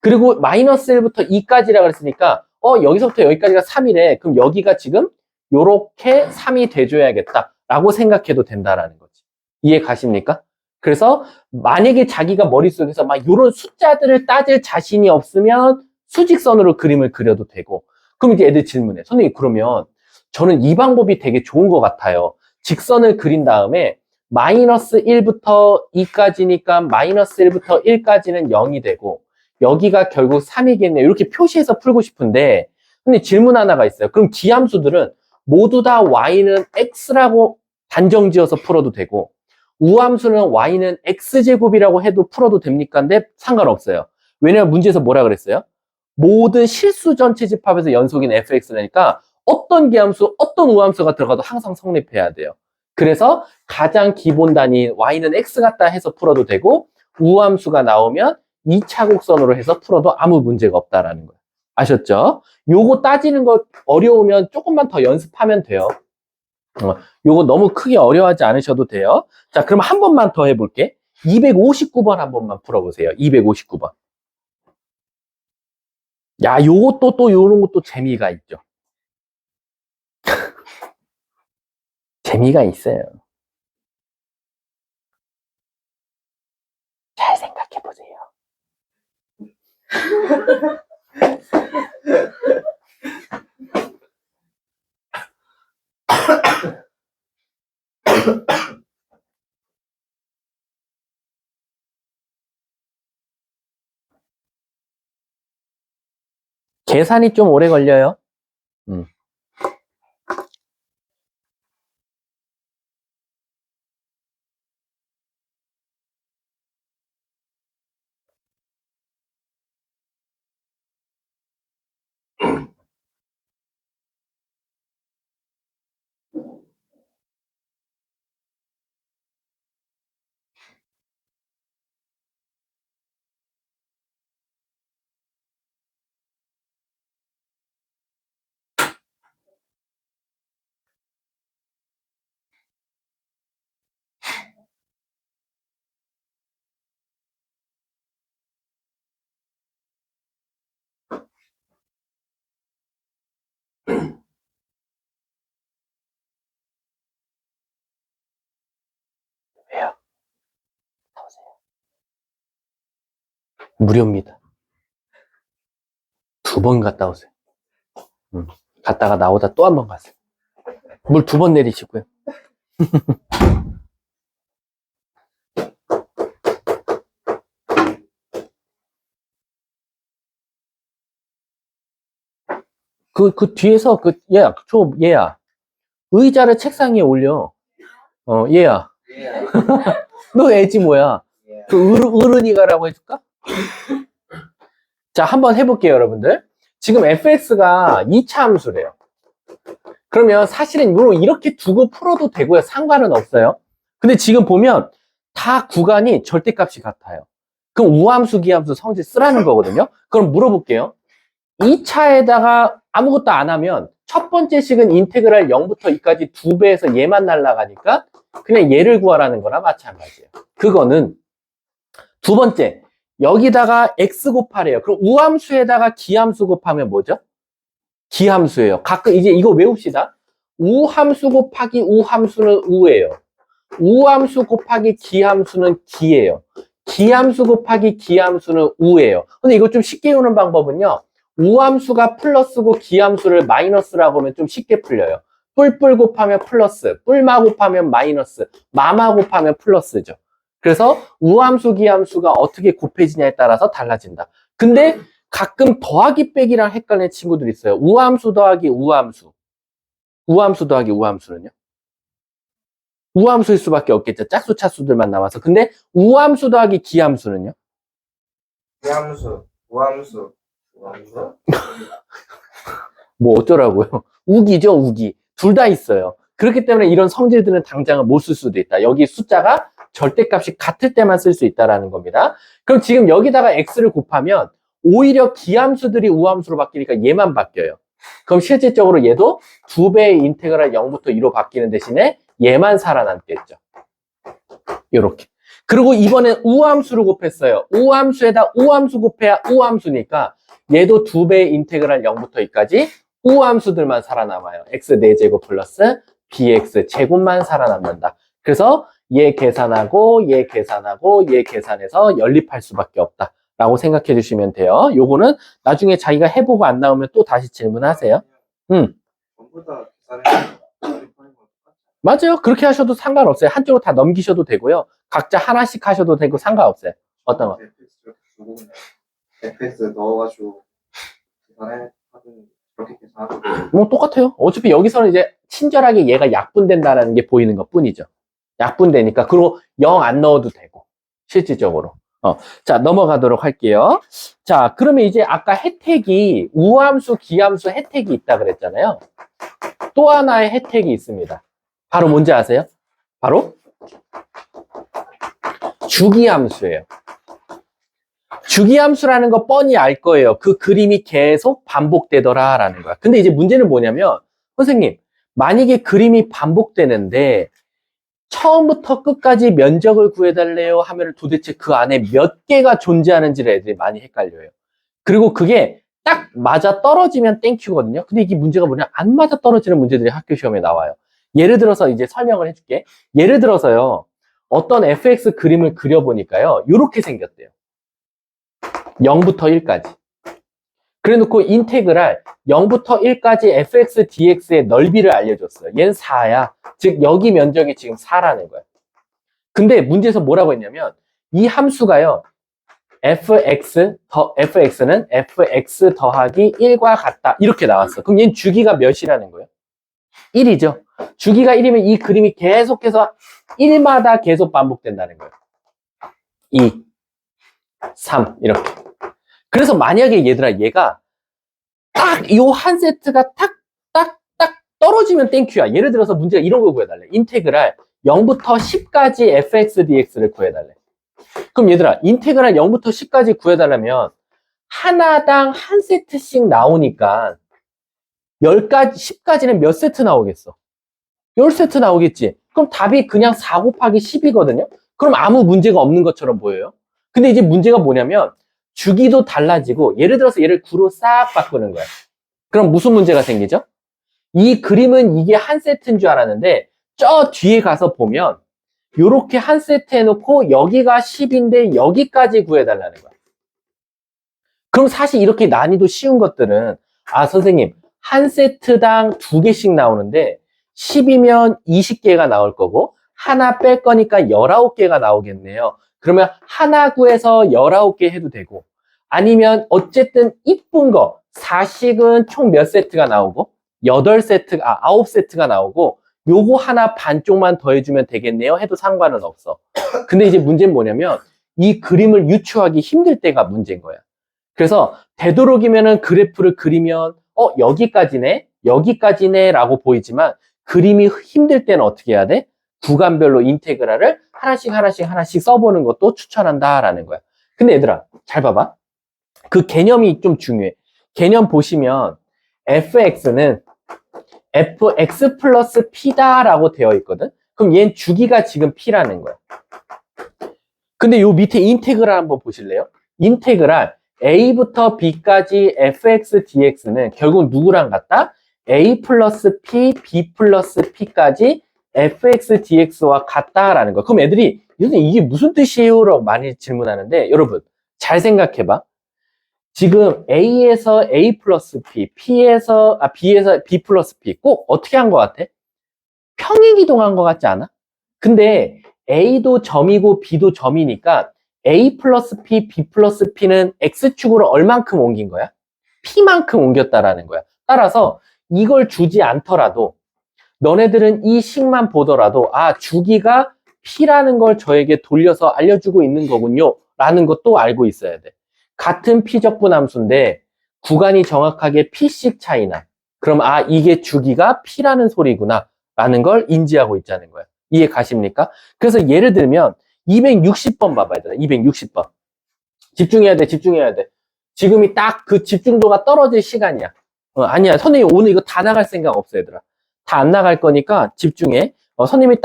그리고 마이너스 1부터 2까지라고 했으니까 여기서부터 여기까지가 3이래. 그럼 여기가 지금 요렇게 3이 돼줘야겠다 라고 생각해도 된다라는 거지. 이해 가십니까? 그래서 만약에 자기가 머릿속에서 막 이런 숫자들을 따질 자신이 없으면 수직선으로 그림을 그려도 되고, 그럼 이제 애들 질문해. 선생님, 그러면 저는 이 방법이 되게 좋은 것 같아요. 직선을 그린 다음에 마이너스 1부터 2까지니까 마이너스 1부터 1까지는 0이 되고 여기가 결국 3이겠네요. 이렇게 표시해서 풀고 싶은데, 근데 질문 하나가 있어요. 그럼 기함수들은 모두 다 y는 x라고 단정 지어서 풀어도 되고 우함수는 y는 x제곱이라고 해도 풀어도 됩니까? 근데 상관없어요. 왜냐면 문제에서 뭐라 그랬어요? 모든 실수 전체 집합에서 연속인 fx라니까 어떤 기함수, 어떤 우함수가 들어가도 항상 성립해야 돼요. 그래서 가장 기본 단위인 y는 x 같다 해서 풀어도 되고 우함수가 나오면 2차 곡선으로 해서 풀어도 아무 문제가 없다라는 거예요. 아셨죠? 요거 따지는 거 어려우면 조금만 더 연습하면 돼요. 요거 너무 크게 어려워하지 않으셔도 돼요. 자, 그럼 한 번만 더 해볼게. 259번 한 번만 풀어보세요. 259번. 야, 요것도 또 요런 것도 재미가 있죠. 재미가 있어요. 잘 생각해 보세요. 계산이 좀 오래 걸려요. 왜요? 무료입니다. 2번 갔다 오세요. 갔다가 나오다 또 한 번 가세요. 물 2번 내리시고요. 그 뒤에서 얘야. 의자를 책상 위에 올려. 얘야. 예. 너 애지 뭐야? 예. 그 어른이가라고 해줄까? 자, 한번 해볼게요, 여러분들. 지금 fx가 2차 함수래요. 그러면 사실은 이렇게 두고 풀어도 되고요. 상관은 없어요. 근데 지금 보면 다 구간이 절대값이 같아요. 그럼 우함수, 기함수 성질 쓰라는 거거든요. 그럼 물어볼게요. 2차에다가 아무것도 안 하면 첫 번째 식은 인테그랄 0부터 2까지 2배에서 얘만 날라가니까 그냥 얘를 구하라는 거나 마찬가지예요. 그거는 두 번째, 여기다가 x 곱하래요. 그럼 우함수에다가 기함수 곱하면 뭐죠? 기함수예요. 가끔 이제 이거 외웁시다. 우함수 곱하기 우함수는 우예요. 우함수 곱하기 기함수는 기예요. 기함수 곱하기 기함수는 우예요. 근데 이거 좀 쉽게 외우는 방법은요. 우함수가 플러스고 기함수를 마이너스라고 하면 좀 쉽게 풀려요. 뿔뿔 곱하면 플러스, 뿔마 곱하면 마이너스, 마마 곱하면 플러스죠. 그래서 우함수, 기함수가 어떻게 곱해지냐에 따라서 달라진다. 근데 가끔 더하기 빼기랑 헷갈리는 친구들이 있어요. 우함수 더하기 우함수. 우함수 더하기 우함수는요? 우함수일 수밖에 없겠죠. 짝수, 차수들만 남아서. 근데 우함수 더하기 기함수는요? 우함수, 우함수, 우함수. 뭐 어쩌라고요? 우기죠, 우기. 둘 다 있어요. 그렇기 때문에 이런 성질들은 당장은 못 쓸 수도 있다. 여기 숫자가 절대값이 같을 때만 쓸 수 있다는 겁니다. 그럼 지금 여기다가 x를 곱하면 오히려 기함수들이 우함수로 바뀌니까 얘만 바뀌어요. 그럼 실질적으로 얘도 2배의 인테그랄 0부터 2로 바뀌는 대신에 얘만 살아남겠죠. 요렇게. 그리고 이번엔 우함수를 곱했어요. 우함수에다 우함수 곱해야 우함수니까 얘도 2배의 인테그랄 0부터 2까지 우함수들만 살아남아요. x 4제곱 플러스 bx 제곱만 살아남는다. 그래서 얘 계산하고 얘 계산하고 얘 계산해서 연립할 수밖에 없다 라고 생각해 주시면 돼요. 요거는 나중에 자기가 해보고 안 나오면 또 다시 질문하세요. 전부 다 계산해서 연립하는 거 똑같아요. 맞아요. 그렇게 하셔도 상관없어요. 한쪽으로 다 넘기셔도 되고요. 각자 하나씩 하셔도 되고 상관없어요. 어떤 거? fx 이렇게 주고 그냥 fx 넣어가지고 계산해 하든 그렇게 계산하든 뭐 똑같아요. 어차피 여기서는 이제 친절하게 얘가 약분된다는 게 보이는 것 뿐이죠. 약분되니까. 그리고 0 안 넣어도 되고 실질적으로. 자, 넘어가도록 할게요. 자, 그러면 이제 아까 혜택이 우함수, 기함수 혜택이 있다 그랬잖아요. 또 하나의 혜택이 있습니다. 바로 뭔지 아세요? 바로 주기함수예요. 주기함수라는 거 뻔히 알 거예요. 그 그림이 계속 반복되더라 라는 거야. 근데 이제 문제는 뭐냐면 선생님, 만약에 그림이 반복되는데 처음부터 끝까지 면적을 구해달래요 하면 도대체 그 안에 몇 개가 존재하는지를 애들이 많이 헷갈려요. 그리고 그게 딱 맞아 떨어지면 땡큐거든요. 근데 이게 문제가 뭐냐, 안 맞아 떨어지는 문제들이 학교 시험에 나와요. 예를 들어서 이제 설명을 해줄게. 예를 들어서요, 어떤 fx 그림을 그려보니까요, 이렇게 생겼대요. 0부터 1까지. 그래 놓고 인테그랄 0부터 1까지 fx dx의 넓이를 알려줬어요. 얘는 4야. 즉 여기 면적이 지금 4라는 거야. 근데 문제에서 뭐라고 했냐면 이 함수가요, fx는 fx 더하기 1과 같다 이렇게 나왔어. 그럼 얘는 주기가 몇이라는 거예요? 1이죠. 주기가 1이면 이 그림이 계속해서 1마다 계속 반복된다는 거예요. 2, 3 이렇게. 그래서 만약에 얘들아 얘가 딱 요 한 세트가 딱 떨어지면 땡큐야. 예를 들어서 문제가 이런 거 구해달래. 인테그랄 0부터 10까지 fx dx를 구해달래. 그럼 얘들아, 인테그랄 0부터 10까지 구해달라면 하나당 한 세트씩 나오니까 10까지, 10까지는 몇 세트 나오겠어? 10세트 나오겠지. 그럼 답이 그냥 4 곱하기 10이거든요. 그럼 아무 문제가 없는 것처럼 보여요. 근데 이제 문제가 뭐냐면 주기도 달라지고 예를 들어서 얘를 9로 싹 바꾸는 거야. 그럼 무슨 문제가 생기죠? 이 그림은 이게 한 세트인 줄 알았는데 저 뒤에 가서 보면 요렇게 한 세트 해놓고 여기가 10인데 여기까지 구해달라는 거야. 그럼 사실 이렇게 난이도 쉬운 것들은 아 선생님 한 세트당 2개씩 나오는데 10이면 20개가 나올 거고 하나 뺄 거니까 19개가 나오겠네요. 그러면 하나 구해서 19개 해도 되고 아니면 어쨌든 이쁜 거 4식은 총 몇 세트가 나오고 9세트가 나오고 요거 하나 반쪽만 더해주면 되겠네요 해도 상관은 없어. 근데 이제 문제는 뭐냐면 이 그림을 유추하기 힘들 때가 문제인 거야. 그래서 되도록이면은 그래프를 그리면 여기까지네 라고 보이지만 그림이 힘들 때는 어떻게 해야 돼? 구간별로 인테그랄을 하나씩 써보는 것도 추천한다라는 거야. 근데 얘들아 잘 봐봐. 그 개념이 좀 중요해. 개념 보시면 fx는 fx 플러스 p다라고 되어 있거든. 그럼 얘는 주기가 지금 p라는 거야. 근데 요 밑에 인테그랄 한번 보실래요? 인테그랄 a부터 b까지 fx dx는 결국 누구랑 같다? a 플러스 p, b 플러스 p까지 fx dx와 같다라는 거야. 그럼 애들이 이게 무슨 뜻이에요? 라고 많이 질문하는데 여러분 잘 생각해봐. 지금 a에서 a 플러스 p, b에서 b 플러스 p 꼭 어떻게 한 것 같아? 평행이동한 것 같지 않아? 근데 a도 점이고 b도 점이니까 a 플러스 p, b 플러스 p는 x축으로 얼만큼 옮긴 거야? p만큼 옮겼다라는 거야. 따라서 이걸 주지 않더라도 너네들은 이 식만 보더라도 아 주기가 p라는 걸 저에게 돌려서 알려주고 있는 거군요 라는 것도 알고 있어야 돼. 같은 p적분 함수인데 구간이 정확하게 p씩 차이나 그럼 아 이게 주기가 p라는 소리구나 라는 걸 인지하고 있자는 거야. 이해 가십니까? 그래서 예를 들면 260번 봐봐 얘들아. 260번 집중해야 돼. 지금이 딱 그 집중도가 떨어질 시간이야. 아니야 선생님 오늘 이거 다 나갈 생각 없어 얘들아. 다 안 나갈 거니까 집중해. 선생님이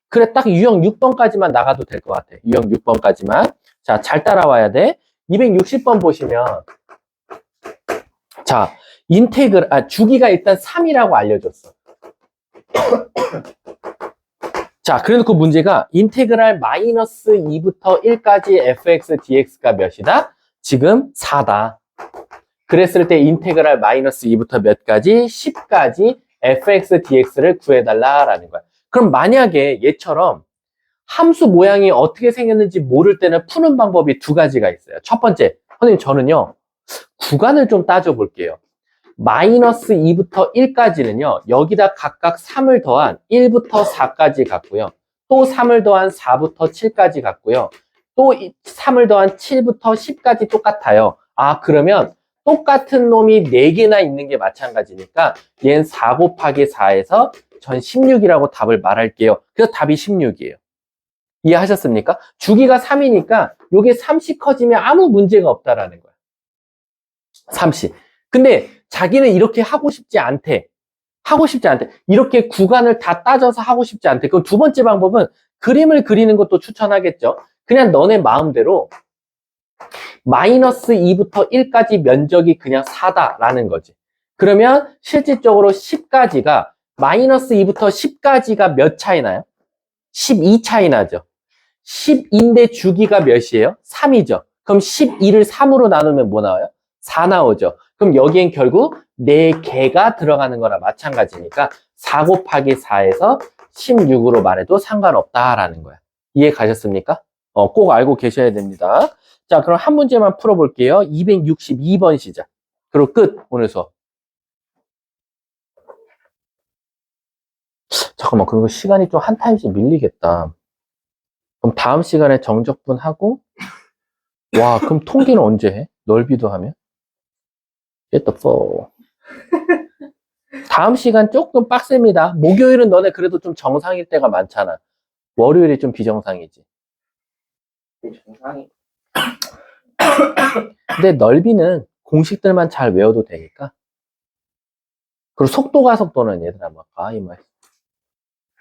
그래 딱 유형 6번까지만 나가도 될 것 같아. 유형 6번까지만. 자, 잘 따라와야 돼. 260번 보시면 자, 주기가 일단 3이라고 알려줬어. 자, 그래놓고 문제가 인테그랄 마이너스 2부터 1까지 fx dx가 몇이다? 지금 4다. 그랬을 때 인테그랄 마이너스 2부터 몇까지? 10까지 fx dx를 구해달라라는 거야. 그럼 만약에 얘처럼 함수 모양이 어떻게 생겼는지 모를 때는 푸는 방법이 두 가지가 있어요. 첫 번째, 선생님 저는요 구간을 좀 따져볼게요. 마이너스 2부터 1까지는요 여기다 각각 3을 더한 1부터 4까지 갔고요. 또 3을 더한 4부터 7까지 갔고요. 또 3을 더한 7부터 10까지 똑같아요. 아 그러면 똑같은 놈이 4개나 있는 게 마찬가지니까 얘는 4 곱하기 4에서 전 16이라고 답을 말할게요. 그래서 답이 16이에요. 이해하셨습니까? 주기가 3이니까 요게 3씩 커지면 아무 문제가 없다라는 거야. 3씩. 근데 자기는 이렇게 하고 싶지 않대. 이렇게 구간을 다 따져서 하고 싶지 않대. 그럼 두 번째 방법은 그림을 그리는 것도 추천하겠죠. 그냥 너네 마음대로 마이너스 2부터 1까지 면적이 그냥 4다라는 거지. 그러면 실질적으로 10까지가 마이너스 2부터 10까지가 몇 차이 나요? 12 차이 나죠. 10인데 주기가 몇이에요? 3이죠. 그럼 12를 3으로 나누면 뭐 나와요? 4 나오죠. 그럼 여기엔 결국 4개가 들어가는 거나 마찬가지니까 4 곱하기 4에서 16으로 말해도 상관없다라는 거야. 이해 가셨습니까? 꼭 알고 계셔야 됩니다. 자, 그럼 한 문제만 풀어볼게요. 262번 시작. 그리고 끝, 오늘 수업. 잠깐만, 그리고 시간이 좀 한 타임씩 밀리겠다. 그럼 다음 시간에 정적분 하고, 와, 그럼 통계는 언제 해? 넓이도 하면? Get the fuck. 다음 시간 조금 빡셉니다. 목요일은 너네 그래도 좀 정상일 때가 많잖아. 월요일이 좀 비정상이지. 정상이 근데 넓이는 공식들만 잘 외워도 되니까. 그리고 속도가 속도는 얘들아, 막, 이 말.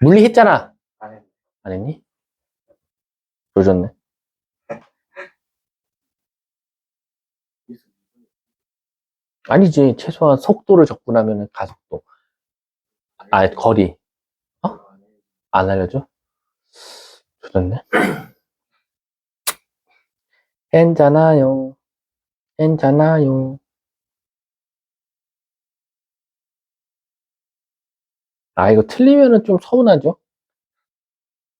물리 했잖아. 안 해. 안 했니? 조졌네. 아니지. 최소한 속도를 적분하면 가속도. 거리. 안 알려줘? 조졌네. 괜찮아요. 괜찮아요. 이거 틀리면은 좀 서운하죠?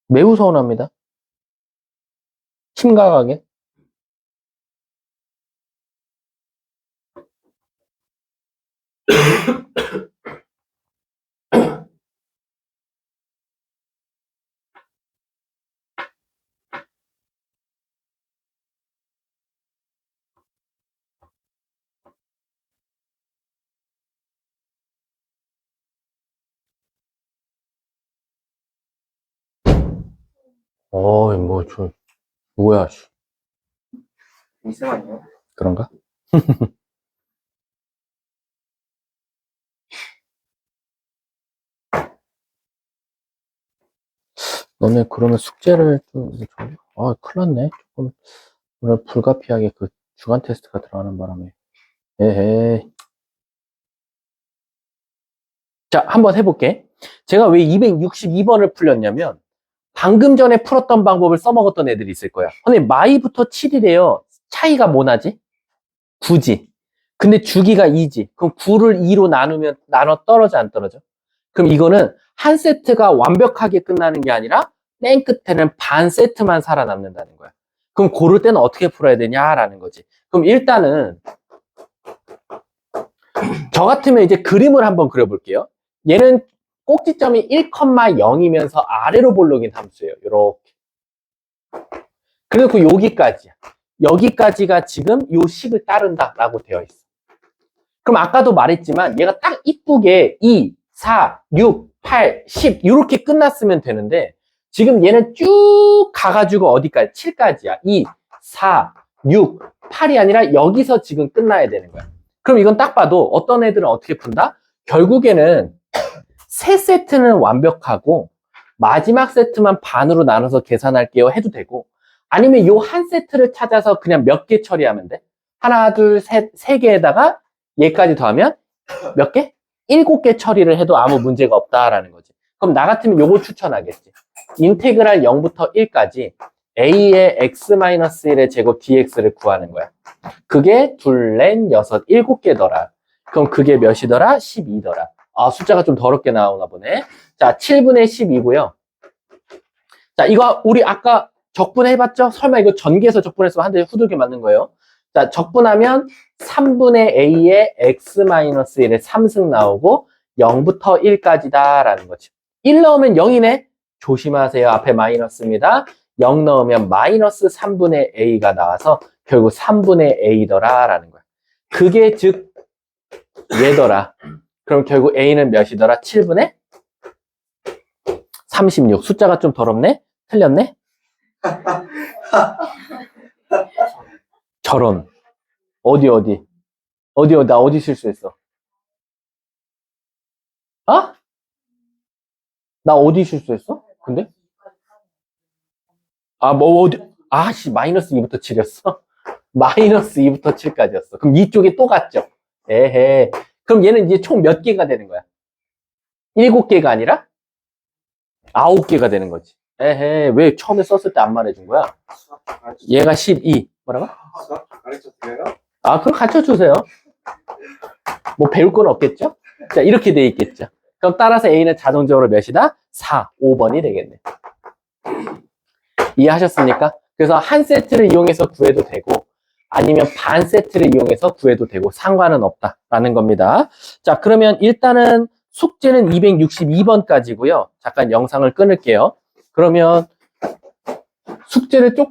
매우 서운합니다. 심각하게. 뭐야, 씨. 미스만요. 그런가? 너네 그러면 숙제를 좀, 큰일 났네. 조금, 오늘 불가피하게 그 주간 테스트가 들어가는 바람에. 에헤이. 자, 한번 해볼게. 제가 왜 262번을 풀렸냐면, 방금 전에 풀었던 방법을 써먹었던 애들이 있을 거야. 선생님, 마이부터 7이래요. 차이가 뭐 나지? 9지. 근데 주기가 2지. 그럼 9를 2로 나누면, 떨어져, 안 떨어져? 그럼 이거는 한 세트가 완벽하게 끝나는 게 아니라, 맨 끝에는 반 세트만 살아남는다는 거야. 그럼 고를 때는 어떻게 풀어야 되냐라는 거지. 그럼 일단은, 저 같으면 이제 그림을 한번 그려볼게요. 얘는 꼭지점이 1,0이면서 아래로 볼록인 함수예요. 요렇게. 그리고 여기까지야. 여기까지가 지금 요 식을 따른다라고 되어 있어. 그럼 아까도 말했지만 얘가 딱 이쁘게 2, 4, 6, 8, 10 이렇게 끝났으면 되는데 지금 얘는 쭉 가가지고 어디까지? 7까지야. 2, 4, 6, 8이 아니라 여기서 지금 끝나야 되는 거야. 그럼 이건 딱 봐도 어떤 애들은 어떻게 푼다? 결국에는 세 세트는 완벽하고 마지막 세트만 반으로 나눠서 계산할게요 해도 되고 아니면 요 한 세트를 찾아서 그냥 몇 개 처리하면 돼? 하나, 둘, 셋, 세 개에다가 얘까지 더하면 몇 개? 7개 처리를 해도 아무 문제가 없다라는 거지. 그럼 나 같으면 요거 추천하겠지. 인테그랄 0부터 1까지 a의 x-1의 제곱 dx를 구하는 거야. 그게 둘, 넷, 여섯, 7개더라. 그럼 그게 몇이더라? 12더라. 숫자가 좀 더럽게 나오나 보네. 자, 7분의 10이고요. 자, 이거 우리 아까 적분해봤죠? 설마 이거 전개해서 적분했으면 한 대 후들겨 맞는 거예요. 자, 적분하면 3분의 a의 x-1의 3승 나오고 0부터 1까지다 라는 거지. 1 넣으면 0이네? 조심하세요. 앞에 마이너스입니다. 0 넣으면 마이너스 3분의 a가 나와서 결국 3분의 a더라 라는 거야. 그게 즉 얘더라. 그럼 결국 a는 몇이더라? 7분의 36. 숫자가 좀 더럽네? 틀렸네? 저런. 나 어디 실수했어? 나 어디 실수했어? 근데? 마이너스 2부터 7이었어? 마이너스 2부터 7까지였어. 그럼 이쪽에 또 갔죠? 에헤. 그럼 얘는 이제 총 몇 개가 되는 거야? 7개가 아니라? 9개가 되는 거지. 에헤. 왜 처음에 썼을 때 안 말해준 거야? 얘가 12. 뭐라고? 수학 가르쳐 드려요? 그럼 가르쳐 주세요. 뭐 배울 건 없겠죠? 자, 이렇게 돼 있겠죠. 그럼 따라서 A는 자동적으로 몇이다? 4, 5번이 되겠네. 이해하셨습니까? 그래서 한 세트를 이용해서 구해도 되고 아니면 반 세트를 이용해서 구해도 되고 상관은 없다라는 겁니다. 자, 그러면 일단은 숙제는 262번까지고요. 잠깐 영상을 끊을게요. 그러면 숙제를 조금